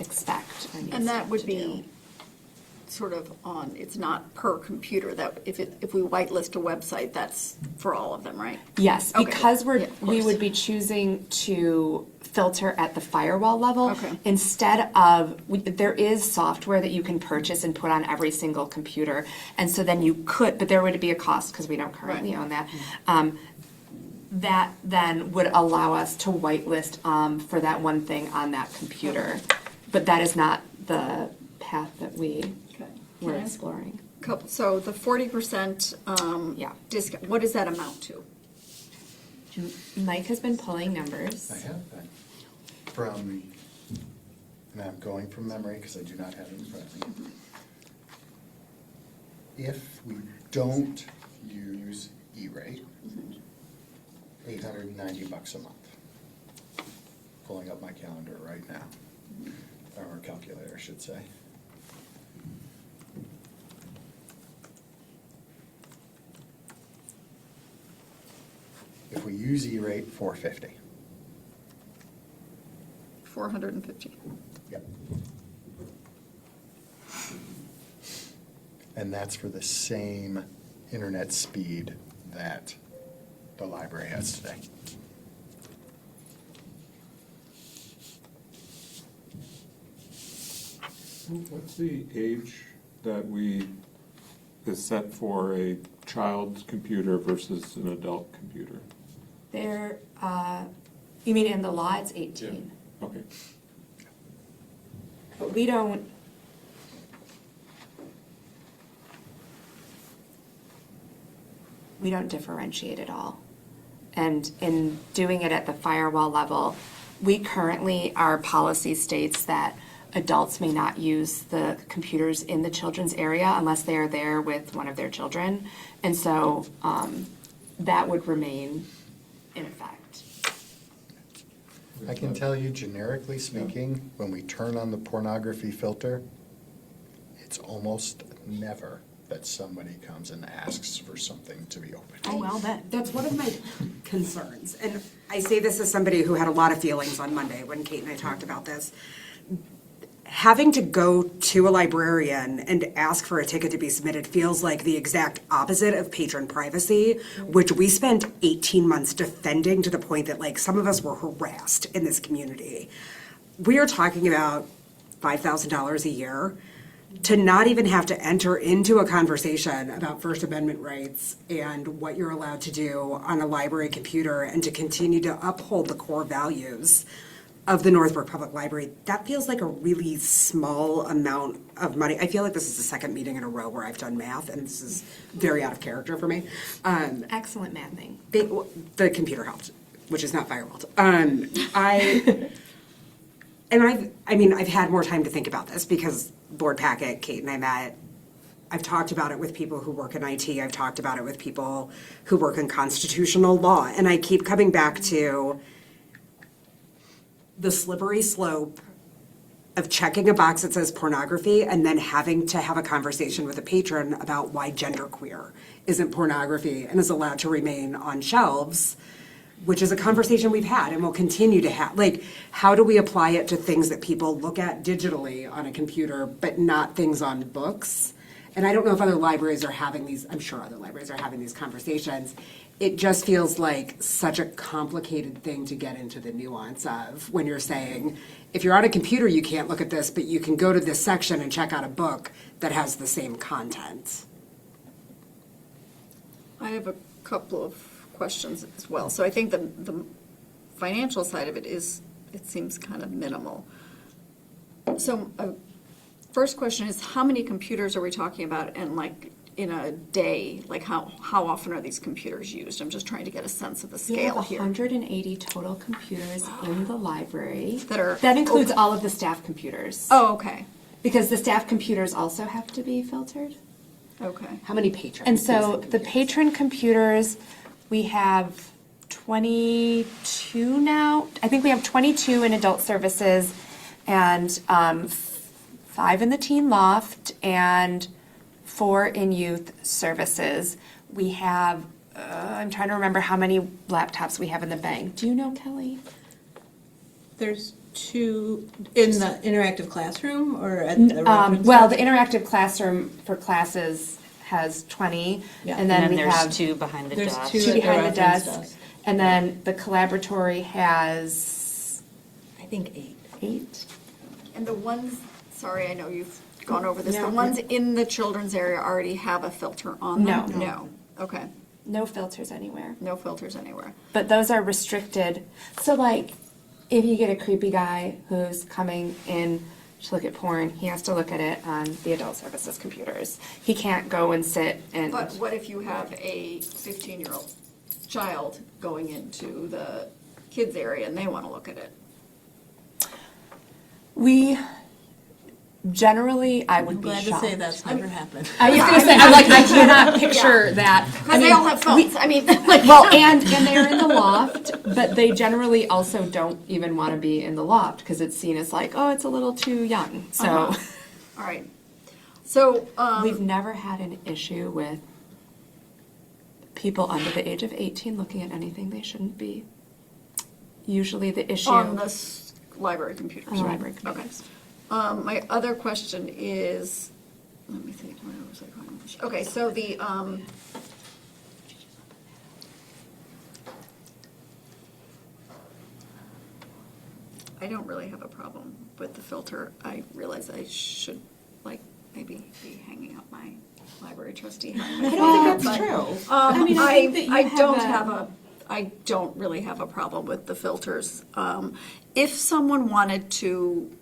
E: expect. or need
K: And that
E: staff
K: would
E: to
K: be
E: do.
K: sort of on, it's not per computer, that if we whitelist a website, that's for all of them, right?
E: Yes,
K: Okay.
E: because
K: Yeah, of
E: we
K: course.
E: would be choosing to filter at the firewall level.
K: Okay.
E: Instead of, there is software that you can purchase and put on every single computer. And so then you could, but there would be a cost because we don't currently
K: Right.
E: own that. That then would allow us to whitelist for that one thing on that computer. But that is not the path that we
K: Okay.
E: were
K: Can I ask
E: exploring.
K: So the 40%
E: Yeah.
K: discount, what does that amount to?
E: Mike has been pulling numbers.
M: I have been. And I'm going from memory because I do not have it in front of me. If we don't use E-rate, $890 a month. Pulling up my calendar right now, or calculator, I should say. If we use E-rate, $450.
K: 450.
M: Yep. And that's for the same internet speed that the library has today.
C: What's the age that is set for a child's computer versus an adult computer?
E: There, you mean in the law, it's 18.
C: Okay.
E: But we don't differentiate at all. And in doing it at the firewall level, we currently, our policy states that adults may not use the computers in the children's area unless they are there with one of their children. And so that would remain in effect.
M: I can tell you, generically speaking, when we turn on the pornography filter, it's almost never that somebody comes and asks for something to be opened.
D: Oh, well, then.
A: That's one of my concerns, and I say this as somebody who had a lot of feelings on Monday when Kate and I talked about this. Having to go to a librarian and ask for a ticket to be submitted feels like the exact opposite of patron privacy, which we spent 18 months defending to the point that like some of us were harassed in this community. We are talking about $5,000 a year to not even have to enter into a conversation about First Amendment rights and what you're allowed to do on a library computer and to continue to uphold the core values of the Northbrook Public Library. That feels like a really small amount of money. I feel like this is the second meeting in a row where I've done math, and this is very out of character for me.
E: Excellent mathing.
A: The computer helped, which is not firewalled. I've had more time to think about this because board packet, Kate and I met. I've talked about it with people who work in IT. I've talked about it with people who work in constitutional law. And I keep coming back to the slippery slope of checking a box that says pornography and then having to have a conversation with a patron about why genderqueer isn't pornography and is allowed to remain on shelves, which is a conversation we've had and will continue to have. Like, how do we apply it to things that people look at digitally on a computer, but not things on books? And I don't know if other libraries are having these, I'm sure other libraries are having these conversations. It just feels like such a complicated thing to get into the nuance of when you're saying, if you're on a computer, you can't look at this, but you can go to this section and check out a book that has the same content.
K: I have a couple of questions as well. So I think the financial side of it seems kind of minimal. So first question is, how many computers are we talking about, and like in a day, like how often are these computers used? I'm just trying to get a sense of the
E: We have
K: scale here.
E: 180 total computers in the library.
K: That
E: includes all of the staff computers.
K: Oh, okay,
E: Because the staff computers also have to be filtered.
K: okay.
A: How many patrons?
E: And so the patron computers, we have 22 now. I think we have 22 in adult services and 5 in the teen loft and 4 in youth services. We have, I'm trying to remember how many laptops we have in the bank. Do you know, Kelly?
I: There's 2 in the interactive classroom or at the reference
E: Well,
I: desk?
E: the interactive classroom for classes has 20.
I: Yeah.
E: And then
L: And
E: we
L: there's
E: have
L: 2 behind the
I: There's
L: desk.
I: 2
E: two
I: at the
E: behind the
I: reference
E: desk. And then the collaboratory has,
D: I think 8.
E: 8.
K: And the ones, sorry, I know you've gone over this, the
E: No.
K: ones in the children's area already have a filter on them?
E: No.
K: No, okay,
E: No filters anywhere.
K: no filters anywhere.
E: But those are restricted. So like, if you get a creepy guy who's coming in to look at porn, he has to look at it on the adult services computers. He can't go and sit and.
K: But what if you have a 15-year-old child going into the kids area and they want to look at it?
E: We generally, I would
D: I'm
E: be
D: glad
E: shocked.
D: to say that's never happened.
E: I was gonna say, I'm like, I cannot picture that.
K: Because they all have phones, I mean, like.
E: Well, and they're in the loft, but they generally also don't even want to be in the loft because it's seen as like, oh, it's a little too young. So
K: All right, so,
E: we've never had an issue with people under the age of 18 looking at anything they shouldn't be. Usually the issue.
K: on the library computers,
E: On the
K: right?
E: library
K: Okay.
E: computers.
K: My other question is, let me think, where was I going? Okay, so I don't really have a problem with the filter, I realize I should, like, maybe be hanging up my library trustee hat.
A: I don't think that's true.
K: I
D: mean, I think that you
K: I don't really have a problem with the filters. If someone wanted to,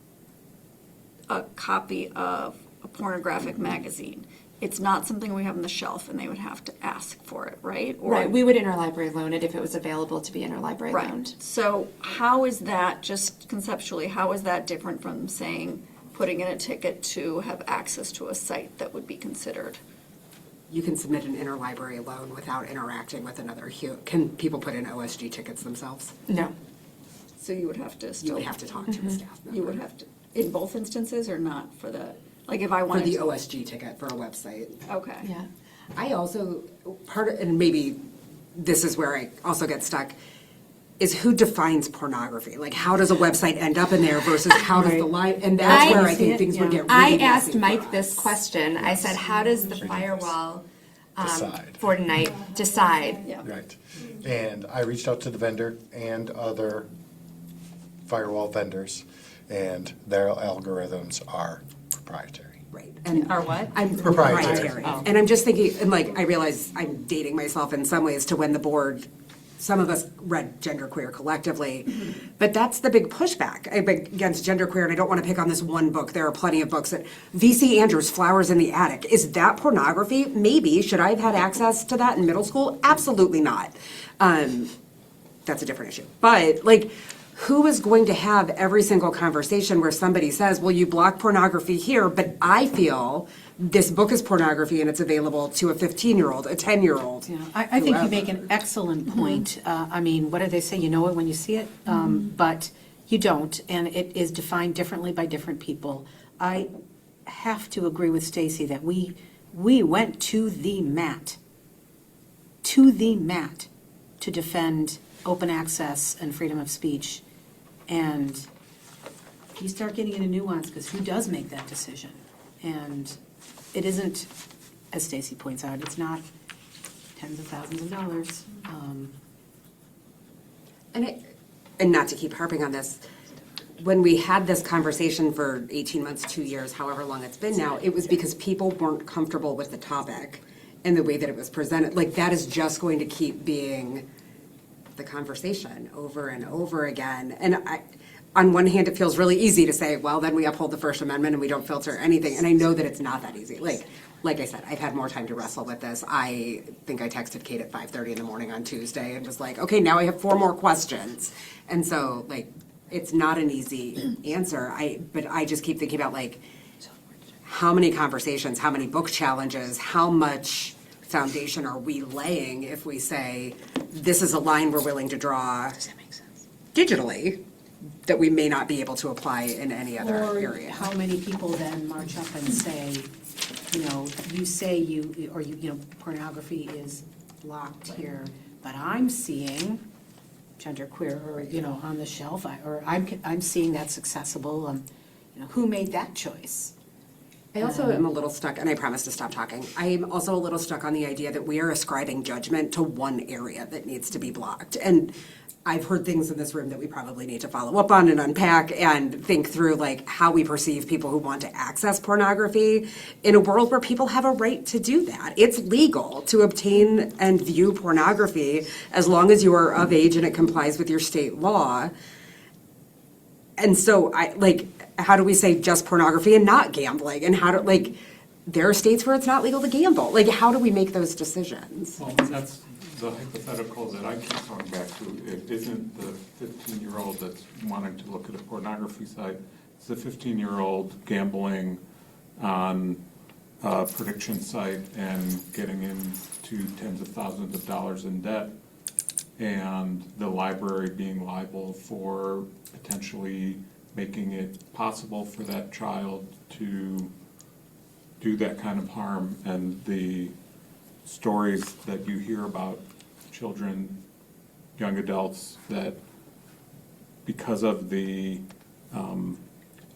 K: a copy of a pornographic magazine, it's not something we have on the shelf and they would have to ask for it, right? Or-
E: Right, we would interlibrary loan it if it was available to be interlibrary
K: Right.
E: loaned.
K: So how is that, just conceptually, how is that different from saying, putting in a ticket to have access to a site that would be considered?
A: You can submit an interlibrary loan without interacting with another Can people put in OSG tickets themselves?
E: No.
K: So you would have to still.
A: You would have to talk to the staff member.
K: You would have to, in both instances or not for the, like if I
A: For
K: wanted
A: the
K: to?
A: OSG ticket for a website.
K: Okay.
E: Yeah.
A: I also, and maybe this is where I also get stuck, is who defines pornography? Like, how does a website end up in there versus how does the line, and that's where I think things would get really
E: I
A: messy
E: asked
A: for
E: Mike
A: us.
E: this question. I said, how does the firewall
M: Decide.
E: for tonight decide?
K: Yeah.
M: Right. And I reached out to the vendor and other firewall vendors, and their algorithms are proprietary.
A: Right. And
D: Are what?
A: I'm
M: Proprietary.
A: proprietary. And I'm just thinking, and like, I realize I'm dating myself in some ways to when the board, some of us read genderqueer collectively, but that's the big pushback against genderqueer, and I don't want to pick on this one book. There are plenty of books that, V.C. Andrews, Flowers in the Attic. Is that pornography? Maybe. Should I have had access to that in middle school? Absolutely not. That's a different issue. But like, who is going to have every single conversation where somebody says, well, you block pornography here, but I feel this book is pornography and it's available to a 15-year-old, a 10-year-old.
D: Yeah, I think you
A: whoever.
D: make an excellent point. I mean, what do they say? You know it when you see it, but you don't, and it is defined differently by different people. I have to agree with Stacy that we went to the mat to defend open access and freedom of speech. And you start getting into nuance, because who does make that decision? And it isn't, as Stacy points out, it's not tens of thousands of dollars.
A: And not to keep harping on this, when we had this conversation for 18 months, 2 years, however long it's been now, it was because people weren't comfortable with the topic and the way that it was presented. Like, that is just going to keep being the conversation over and over again. And on one hand, it feels really easy to say, well, then we uphold the First Amendment and we don't filter anything. And I know that it's not that easy. Like I said, I've had more time to wrestle with this. I think I texted Kate at 5:30 in the morning on Tuesday and was like, okay, now I have 4 more questions. And so, like, it's not an easy answer. But I just keep thinking about, like, how many conversations, how many book challenges, how much foundation are we laying if we say, this is a line we're willing to draw digitally that we may not be able to apply in any other
D: Or
A: area.
D: how many people then march up and say, you say pornography is blocked here, but I'm seeing genderqueer, or, on the shelf, or I'm seeing that's accessible, who made that choice?
A: I also am a little stuck, and I promise to stop talking. I am also a little stuck on the idea that we are ascribing judgment to one area that needs to be blocked. And I've heard things in this room that we probably need to follow up on and unpack and think through, like, how we perceive people who want to access pornography in a world where people have a right to do that. It's legal to obtain and view pornography as long as you are of age and it complies with your state law. And so how do we say just pornography and not gambling? And there are states where it's not legal to gamble. Like, how do we make those decisions?
C: Well, that's the hypothetical that I keep coming back to. It isn't the 15-year-old that's wanting to look at a pornography site. It's the 15-year-old gambling on a prediction site and getting into tens of thousands of dollars in debt, and the library being liable for potentially making it possible for that child to do that kind of harm. And the stories that you hear about children, young adults, that because of the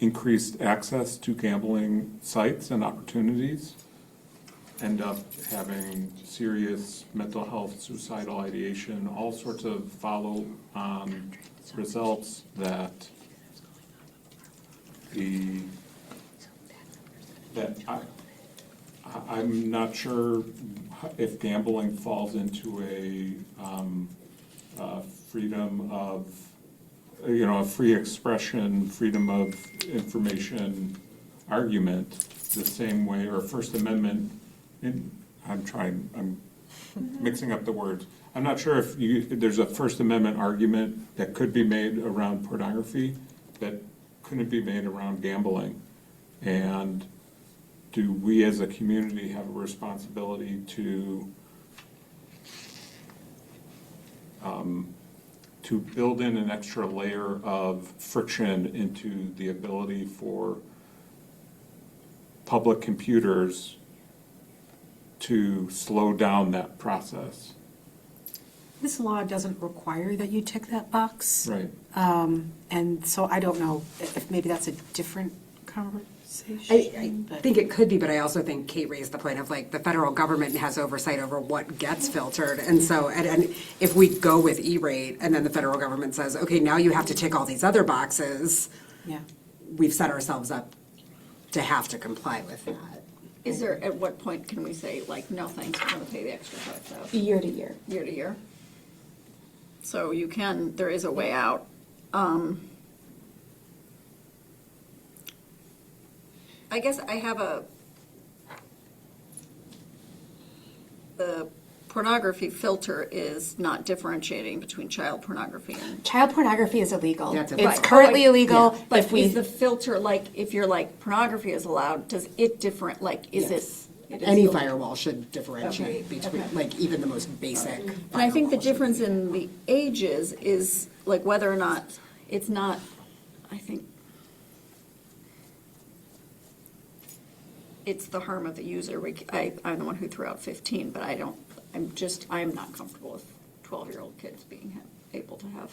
C: increased access to gambling sites and opportunities, end up having serious mental health, suicidal ideation, all sorts of follow-on results that I'm not sure if gambling falls into a freedom of, a free expression, freedom of information argument the same way, or First Amendment, I'm mixing up the words. I'm not sure if there's a First Amendment argument that could be made around pornography that couldn't be made around gambling. And do we as a community have a responsibility to build in an extra layer of friction into the ability for public computers to slow down that process?
D: This law doesn't require that you tick that box.
C: Right.
D: And so I don't know if maybe that's a different conversation.
A: I
D: but-
A: think it could be, but I also think Kate raised the point of like the federal government has oversight over what gets filtered. And so, and if we go with E-rate and then the federal government says, okay, now you have to tick all these other boxes,
D: Yeah.
A: we've set ourselves up to have to comply with that.
K: Is there, at what point can we say, like, no thanks, we're gonna pay the extra $5,000?
G: Year to year.
K: Year to year? So you can, there is a way out. I guess I have the pornography filter is not differentiating between child pornography and.
E: Child pornography is illegal.
A: That's
E: It's
A: illegal.
E: currently illegal.
K: Yeah, but
E: If we
K: is the filter, like, if you're like, pornography is allowed, does it different, like, is
A: Yes.
K: it? is
A: Any
K: illegal?
A: firewall should differentiate
K: Okay,
A: between,
K: okay.
A: like, even the most basic.
K: And I think the
A: firewall should
K: difference
A: be-
K: in the ages is, like, whether or not, it's not, I think, it's the harm of the user. I'm the one who threw out 15, but I'm not comfortable with 12-year-old kids being able to have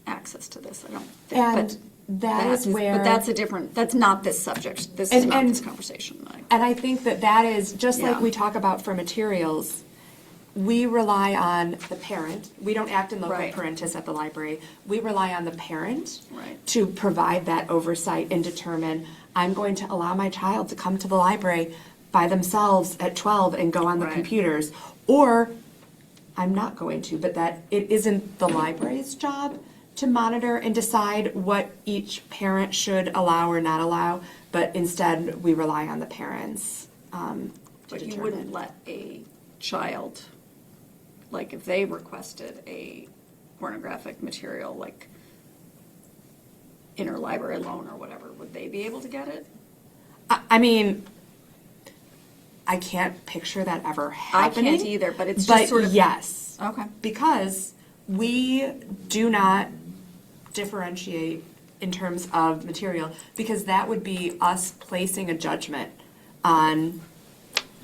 K: access to this. I don't think.
E: And that is where.
K: But that's not this subject. This is not this conversation.
E: And I think that is, just like
K: Yeah.
E: we talk about for materials, we rely on the parent. We don't act in local
K: Right.
E: parentis at the library. We rely on the parent
K: Right.
E: to provide that oversight and determine, I'm going to allow my child to come to the library by themselves at 12 and go on the
K: Right.
E: computers, or I'm not going to, but that it isn't the library's job to monitor and decide what each parent should allow or not allow, but instead we rely on the parents to
K: But you
E: determine.
K: wouldn't let a child, like if they requested a pornographic material, like interlibrary loan or whatever, would they be able to get it?
E: I mean, I can't picture that ever happening.
K: I can't either, but it's just sort of.
E: yes.
K: Okay.
E: Because we do not differentiate in terms of material, because that would be us placing a judgment on,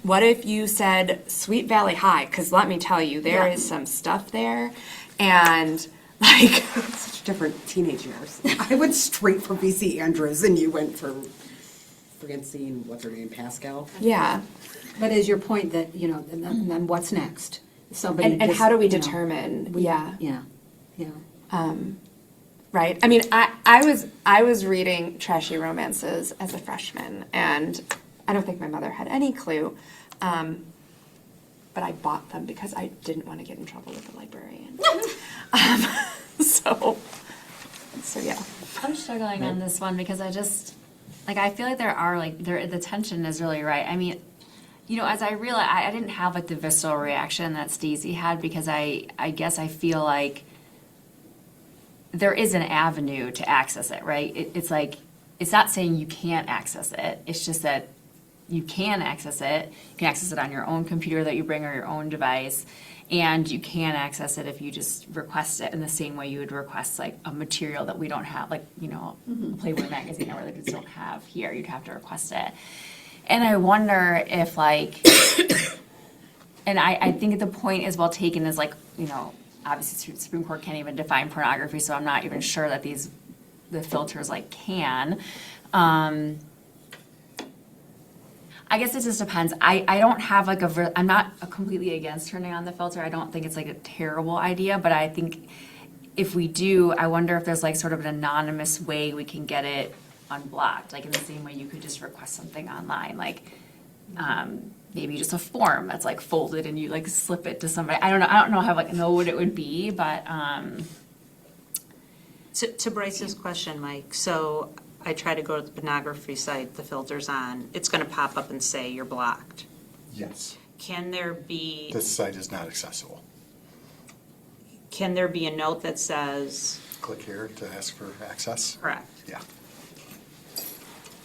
E: what if you said Sweet Valley High? Because let me tell you, there
K: Yeah.
E: is some stuff there, and like,
A: Such different teenage years. I went straight for BC Andrews and you went for Francine, what's her name, Pascal?
E: yeah.
D: But is your point that, and then what's next? Somebody
E: And
D: just,
E: how do we
D: you know,
E: determine, yeah.
D: Yeah, yeah.
E: Right. I mean, I was reading trashy romances as a freshman, and I don't think my mother had any clue. But I bought them because I didn't want to get in trouble with the librarian. So yeah.
G: I'm struggling on this one because I just, like, I feel like the tension is really right. I mean, as I realized, I didn't have like the visceral reaction that Stacey had, because I guess I feel like there is an avenue to access it, right? It's like, it's not saying you can't access it. It's just that you can access it. You can access it on your own computer that you bring, or your own device. And you can access it if you just request it in the same way you would request like a material that we don't have, like, a Playboy magazine or whatever, that we don't have here. You'd have to request it. And I wonder if like, and I think the point is well taken, is like, obviously the Supreme Court can't even define pornography, so I'm not even sure that the filters like can. I guess it just depends. I don't have like I'm not completely against turning on the filter. I don't think it's like a terrible idea, but I think if we do, I wonder if there's like sort of an anonymous way we can get it unblocked, like in the same way you could just request something online, like, maybe just a form that's like folded and you like slip it to somebody. I don't know how, like, know what it would be, but,
L: To Bryce's question, Mike, so I try to go to the pornography site, the filter's on, it's gonna pop up and say you're blocked.
M: Yes.
L: Can there be,
M: This site is not accessible.
L: can there be a note that says,
M: Click here to ask for access.
L: correct?
M: Yeah.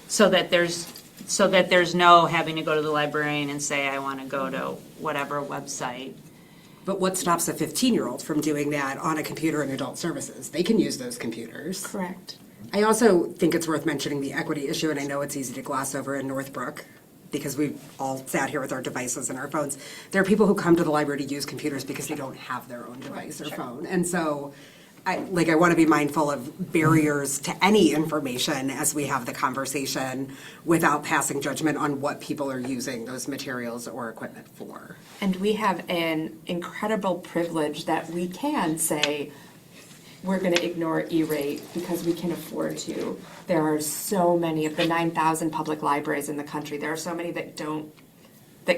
L: So that there's no having to go to the librarian and say, I wanna go to whatever website.
A: But what stops a 15-year-old from doing that on a computer in adult services? They can use those computers.
D: Correct.
A: I also think it's worth mentioning the equity issue, and I know it's easy to gloss over in Northbrook because we've all sat here with our devices and our phones. There are people who come to the library to use computers because they don't have their own device or phone. And so I want to be mindful of barriers to any information as we have the conversation without passing judgment on what people are using those materials or equipment for.
E: And we have an incredible privilege that we can say, we're going to ignore E-rate because we can afford to. There are so many of the 9,000 public libraries in the country. There are so many that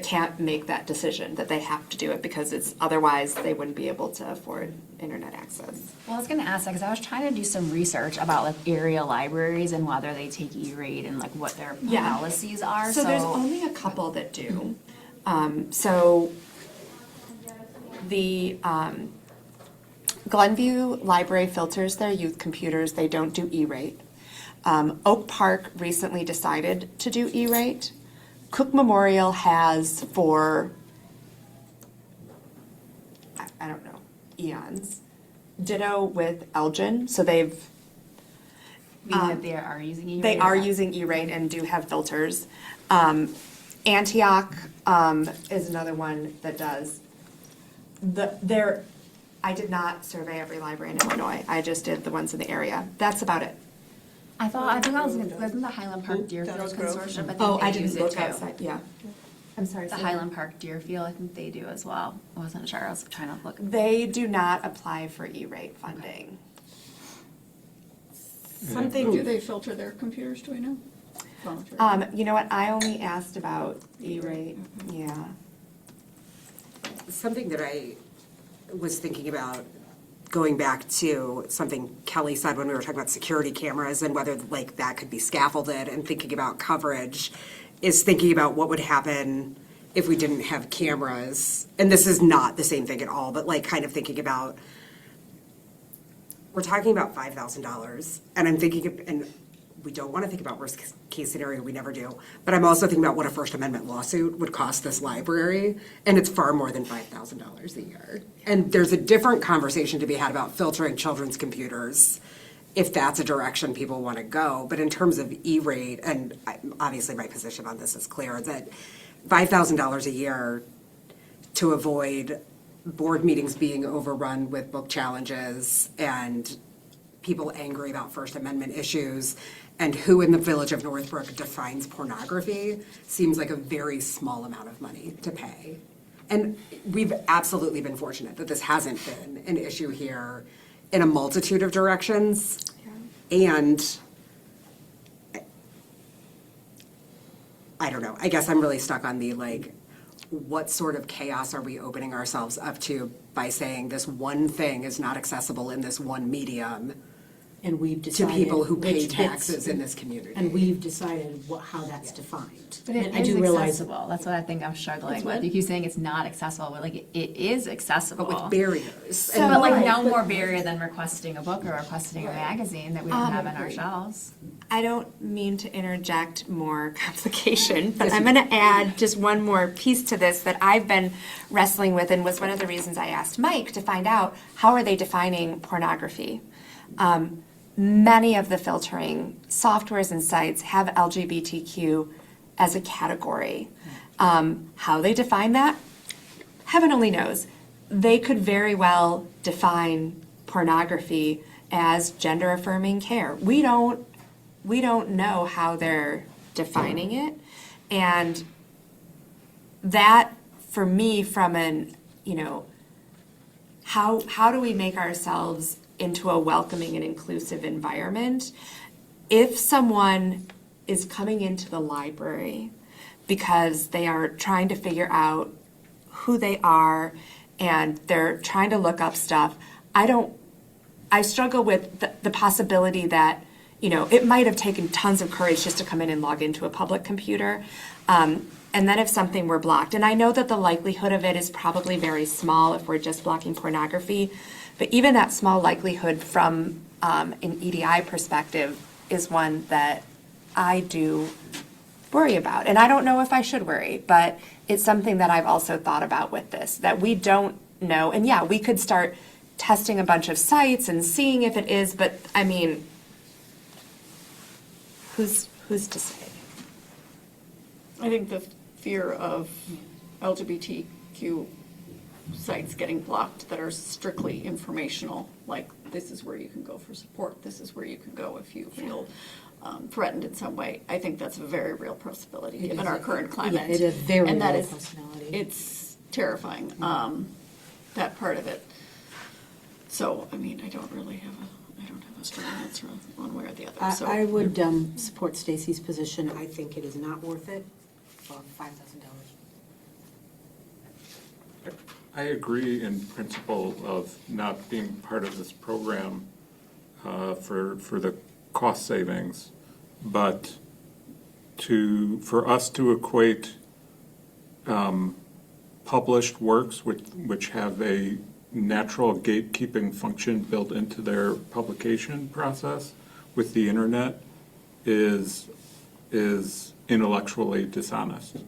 E: can't make that decision, that they have to do it because otherwise they wouldn't be able to afford internet access.
G: well, I was gonna ask that, because I was trying to do some research about like area libraries and whether they take E-rate and like what their
E: Yeah.
G: policies are,
E: So there's only a couple that do. So the Glenview Library filters their youth computers. They don't do E-rate. Oak Park recently decided to do E-rate. Cook Memorial has for, I don't know, eons. Ditto with Elgin. So
G: mean that they are using E-rate.
E: they are using E-rate and do have filters. Antioch is another one that does. I did not survey every library in Illinois. I just did the ones in the area. That's about it.
G: I think I was gonna, wasn't the Highland Park Deerfield
I: Dallas Grove.
G: Consortium,
E: Oh, I
G: they use
E: didn't
G: it
E: look
G: too.
E: outside, yeah. I'm sorry.
G: The
E: say
G: Highland Park Deerfield, I think they do as well. I wasn't sure, I was trying to look.
E: They do not apply for E-rate funding.
K: Something, do they filter their computers, do we know? Volunteer.
E: You know what, I only asked about E-rate, yeah.
A: Something that I was thinking about, going back to something Kelly said when we were talking about security cameras and whether like that could be scaffolded, and thinking about coverage, is thinking about what would happen if we didn't have cameras. And this is not the same thing at all, but like kind of thinking about, we're talking about $5,000, and I'm thinking, and we don't want to think about worst case scenario, we never do, but I'm also thinking about what a First Amendment lawsuit would cost this library, and it's far more than $5,000 a year. And there's a different conversation to be had about filtering children's computers, if that's a direction people want to go. But in terms of E-rate, and obviously my position on this is clear, that $5,000 a year to avoid board meetings being overrun with book challenges and people angry about First Amendment issues, and who in the village of Northbrook defines pornography, seems like a very small amount of money to pay. And we've absolutely been fortunate that this hasn't been an issue here in a multitude of directions. And I don't know, I guess I'm really stuck on the like, what sort of chaos are we opening ourselves up to by saying this one thing is not accessible in this one medium
D: And we've
A: to
D: decided.
A: people who pay
D: which bits-
A: taxes in this community?
D: And we've decided how that's defined.
G: But it
D: And I
G: is
D: do realize
G: accessible, that's what I think I'm struggling
K: It's
G: with.
K: what?
G: You keep saying it's not accessible, but like, it is accessible.
A: But with barriers.
G: But
A: And
G: like, no more barrier than requesting a book or requesting a magazine that we don't have on our shelves.
E: I don't mean to interject more complication, but I'm going to add just one more piece to this that I've been wrestling with, and was one of the reasons I asked Mike to find out how are they defining pornography. Many of the filtering softwares and sites have LGBTQ as a category. How they define that, heaven only knows. They could very well define pornography as gender-affirming care. We don't know how they're defining it. And that, for me, from an, how do we make ourselves into a welcoming and inclusive environment? if someone is coming into the library because they are trying to figure out who they are and they're trying to look up stuff, I struggle with the possibility that, you know, it might have taken tons of courage just to come in and log into a public computer. And then if something were blocked, and I know that the likelihood of it is probably very small if we're just blocking pornography, but even that small likelihood from an EDI perspective is one that I do worry about. And I don't know if I should worry, but it's something that I've also thought about with this, that we don't know. And yeah, we could start testing a bunch of sites and seeing if it is, but I mean, who's to say?
K: I think the fear of LGBTQ sites getting blocked that are strictly informational, like this is where you can go for support, this is where you can go if you feel threatened in some way. I think that's a very real possibility given our current climate.
D: Yeah, it is very
K: And that
D: real
K: is-
D: possibility.
K: It's terrifying, that part of it. So, I mean, I don't have a strong answer one way or the other, so.
D: I would support Stacy's position. I think it is not worth it for $5,000.
C: I agree in principle of not being part of this program for the cost savings, but for us to equate published works which have a natural gatekeeping function built into their publication process with the internet is intellectually dishonest.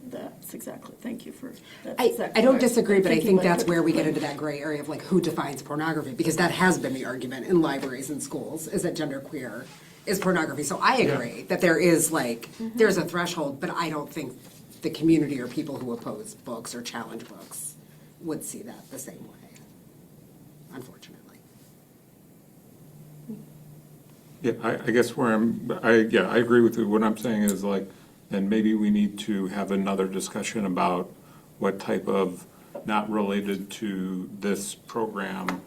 K: That's exactly, thank you for, that's
A: I
K: exactly.
A: don't
K: what
A: disagree, but I
K: thinking
A: think
K: like
A: that's
K: it.
A: where we get into that gray area of like who defines pornography, because that has been the argument in libraries and schools, is that genderqueer is pornography. So I agree that there is like, there's a threshold, but I don't think the community or people who oppose books or challenge books would see that the same way, unfortunately.
C: Yeah, I guess I agree with you. What I'm saying is like, then maybe we need to have another discussion about what type of, not related to this program,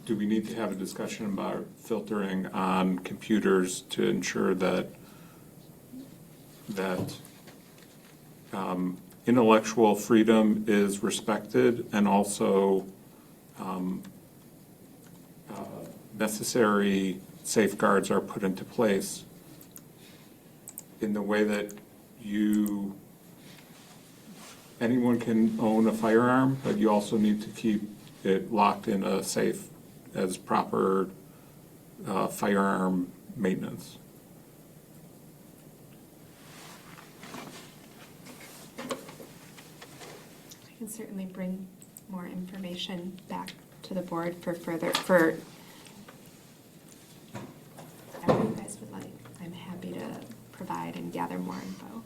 C: do we need to have a discussion about filtering on computers to ensure that intellectual freedom is respected and also necessary safeguards are put into place in the way that anyone can own a firearm, but you also need to keep it locked in a safe as proper firearm maintenance.
E: I can certainly bring more information back to the board for whatever you guys would like. I'm happy to provide and gather more info.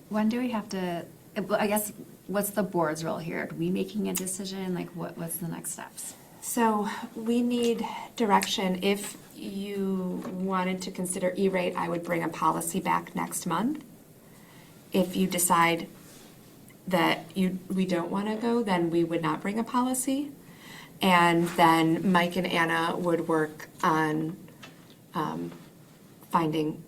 G: When do we have to, I guess, what's the board's role here? Are we making a decision? Like, what's the next steps?
E: So we need direction. If you wanted to consider E-rate, I would bring a policy back next month. If you decide that we don't want to go, then we would not bring a policy. And then Mike and Anna would work on finding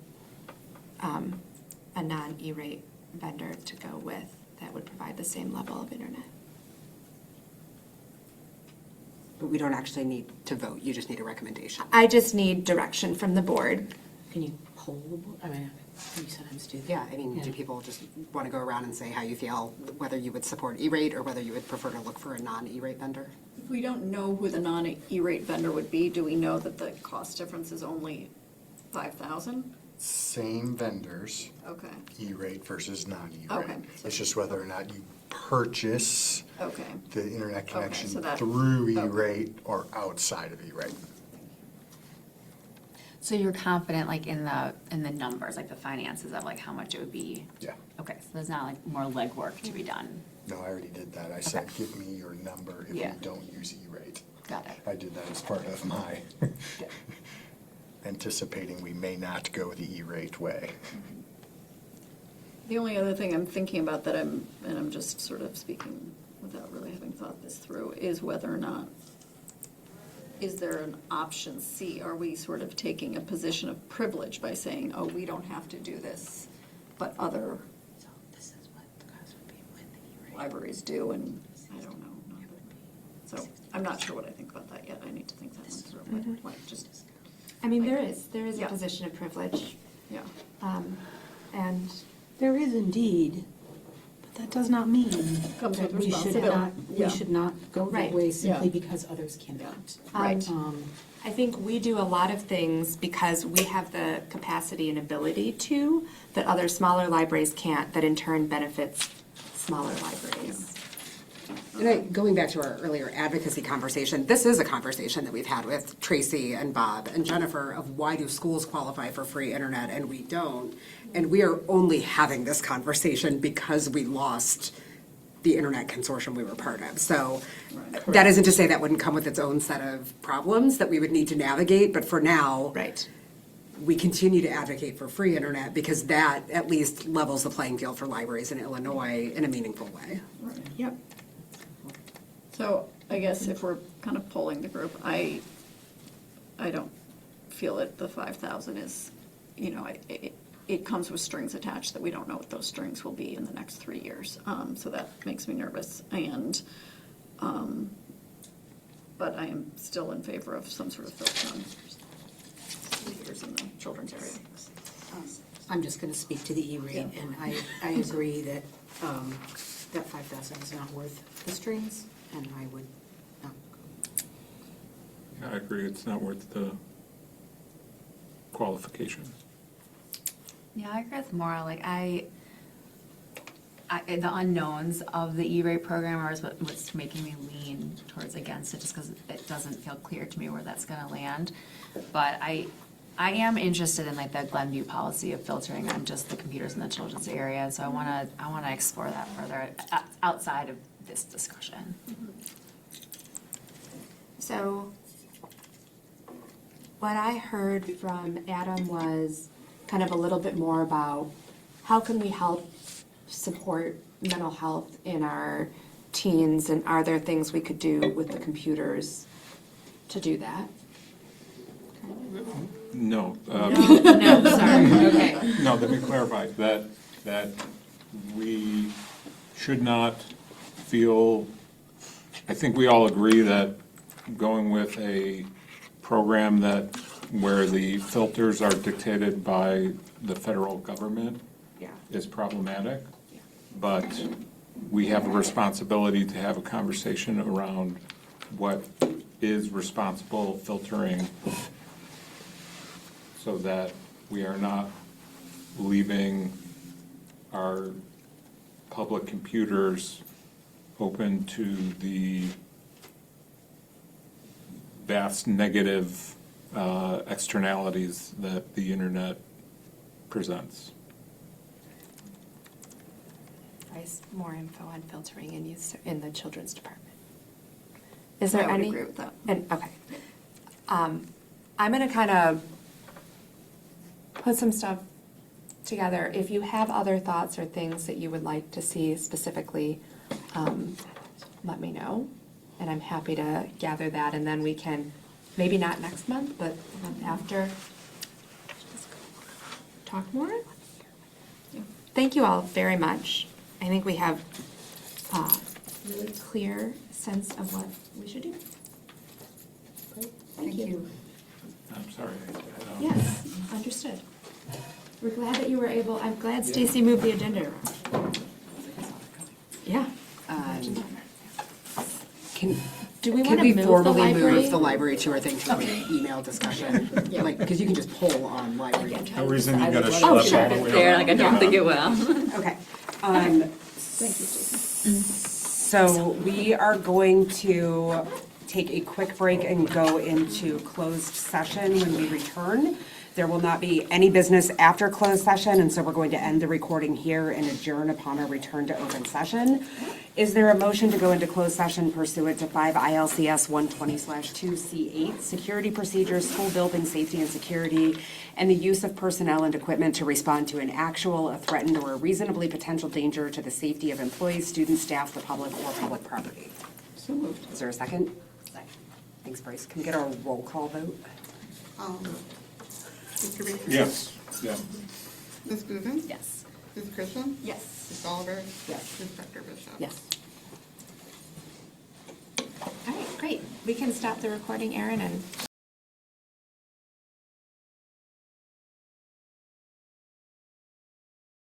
E: a non-E-rate vendor to go with that would provide the same level of internet.
A: But we don't actually need to vote, you just need a recommendation.
E: I just need direction from the board.
D: Can you poll the board? I mean, you sometimes do that.
A: Yeah, I mean, do people just want to go around and say how you feel, whether you would support E-rate or whether you would prefer to look for a non-E-rate vendor?
K: If we don't know who the non-E-rate vendor would be, do we know that the cost difference is only 5,000?
M: Same vendors,
K: Okay,
M: E-rate versus non-E-rate.
K: Okay.
M: It's just whether or not you purchase
K: okay.
M: the internet connection
K: so that-
M: through
K: okay.
M: E-rate or outside of E-rate.
G: So you're confident, like, in the numbers, like the finances of like how much it would be?
M: Yeah.
G: Okay, so there's not like more legwork to be done.
M: No, I already did that. I said, give me your number if you
G: Yeah.
M: don't use E-rate.
G: Got it.
M: I did that as part of my anticipating we may not go the E-rate way.
K: The only other thing I'm thinking about that I'm just sort of speaking without really having thought this through, is whether or not is there an option C? Are we sort of taking a position of privilege by saying, oh, we don't have to do this, but other libraries do, and I don't know. So I'm not sure what I think about that yet. I need to think that one through, but like just,
E: I mean, there is a
K: Yeah.
E: position of privilege,
K: yeah.
E: and
D: There is indeed, but that does not mean
K: Comes
D: that
K: with
D: we should
K: responsibility.
D: not,
K: Yeah.
D: we should not go that
E: Right.
D: way simply
K: Yeah.
D: because others cannot.
K: Right.
E: I think we do a lot of things because we have the capacity and ability to, that other smaller libraries can't, that in turn benefits smaller libraries.
A: And going back to our earlier advocacy conversation, this is a conversation that we've had with Tracy and Bob and Jennifer of why do schools qualify for free internet and we don't? And we are only having this conversation because we lost the internet consortium we were part of. So that isn't to say that wouldn't come with its own set of problems that we would need to navigate, but for now,
E: Right.
A: we continue to advocate for free internet because that at least levels the playing field for libraries in Illinois in a meaningful way.
E: Yep.
K: So I guess if we're kind of polling the group, I don't feel that the 5,000 is, it comes with strings attached that we don't know what those strings will be in the next 3 years. So that makes me nervous. And, but I am still in favor of some sort of filter on years in the children's area.
D: I'm just going to speak to the E-rate, and I agree that that 5,000 is not worth the strings, and I would not go.
C: Yeah, I agree, it's not worth the qualification.
G: Yeah, I agree with Maura. Like the unknowns of the E-rate program is what's making me lean towards against it, just because it doesn't feel clear to me where that's going to land. But I am interested in like the Glenview policy of filtering on just the computers in the children's area. So I want to explore that further outside of this discussion.
E: So what I heard from Adam was kind of a little bit more about how can we help support mental health in our teens, and are there things we could do with the computers to do that?
C: No.
E: No, sorry, okay.
C: No, let me clarify, that we should not feel, I think we all agree that going with a program where the filters are dictated by the federal government is problematic. But we have a responsibility to have a conversation around what is responsible filtering so that we are not leaving our public computers open to the vast negative externalities that the internet presents.
E: More info on filtering and use in the children's department. Is there
K: I would
E: any?
K: agree with that.
E: Okay. I'm going to kind of put some stuff together. If you have other thoughts or things that you would like to see specifically, let me know. And I'm happy to gather that, and then we can, maybe not next month, but the month after, talk more. Thank you all very much. I think we have a really clear sense of what we should do. Great. Thank you.
C: I'm sorry.
E: Yes, understood. We're glad that you were able, I'm glad Stacy moved the agenda around. Yeah. Do we want to move the
A: formally
E: library?
A: move the library to, or think, to an email discussion? Like, because you can just poll on library.
C: No reason you gotta
E: Oh,
C: schlep
E: sure.
C: all the way
L: There,
C: around.
L: like I don't think it will.
A: Okay.
K: Thank you, Jason.
A: So we are going to take a quick break and go into closed session when we return. There will not be any business after closed session, and so we're going to end the recording here and adjourn upon our return to open session. Is there a motion to go into closed session pursuant to 5 ILCS 120/2C8, security procedures, school building safety and security, and the use of personnel and equipment to respond to an actual, a threatened, or a reasonably potential danger to the safety of employees, students, staff, the public, or public property?
K: So moved.
A: Is there a second? Thanks, Bryce. Can we get our roll call vote?
B: Mr. Baker?
C: Yes, yeah.
B: Ms. Boozin?
K: Yes.
B: Ms. Christian?
K: Yes.
B: Ms. Oliver?
A: Yes.
B: Ms. Dr. Bishop?
A: Yes.
E: All right, great. We can stop the recording, Erin, and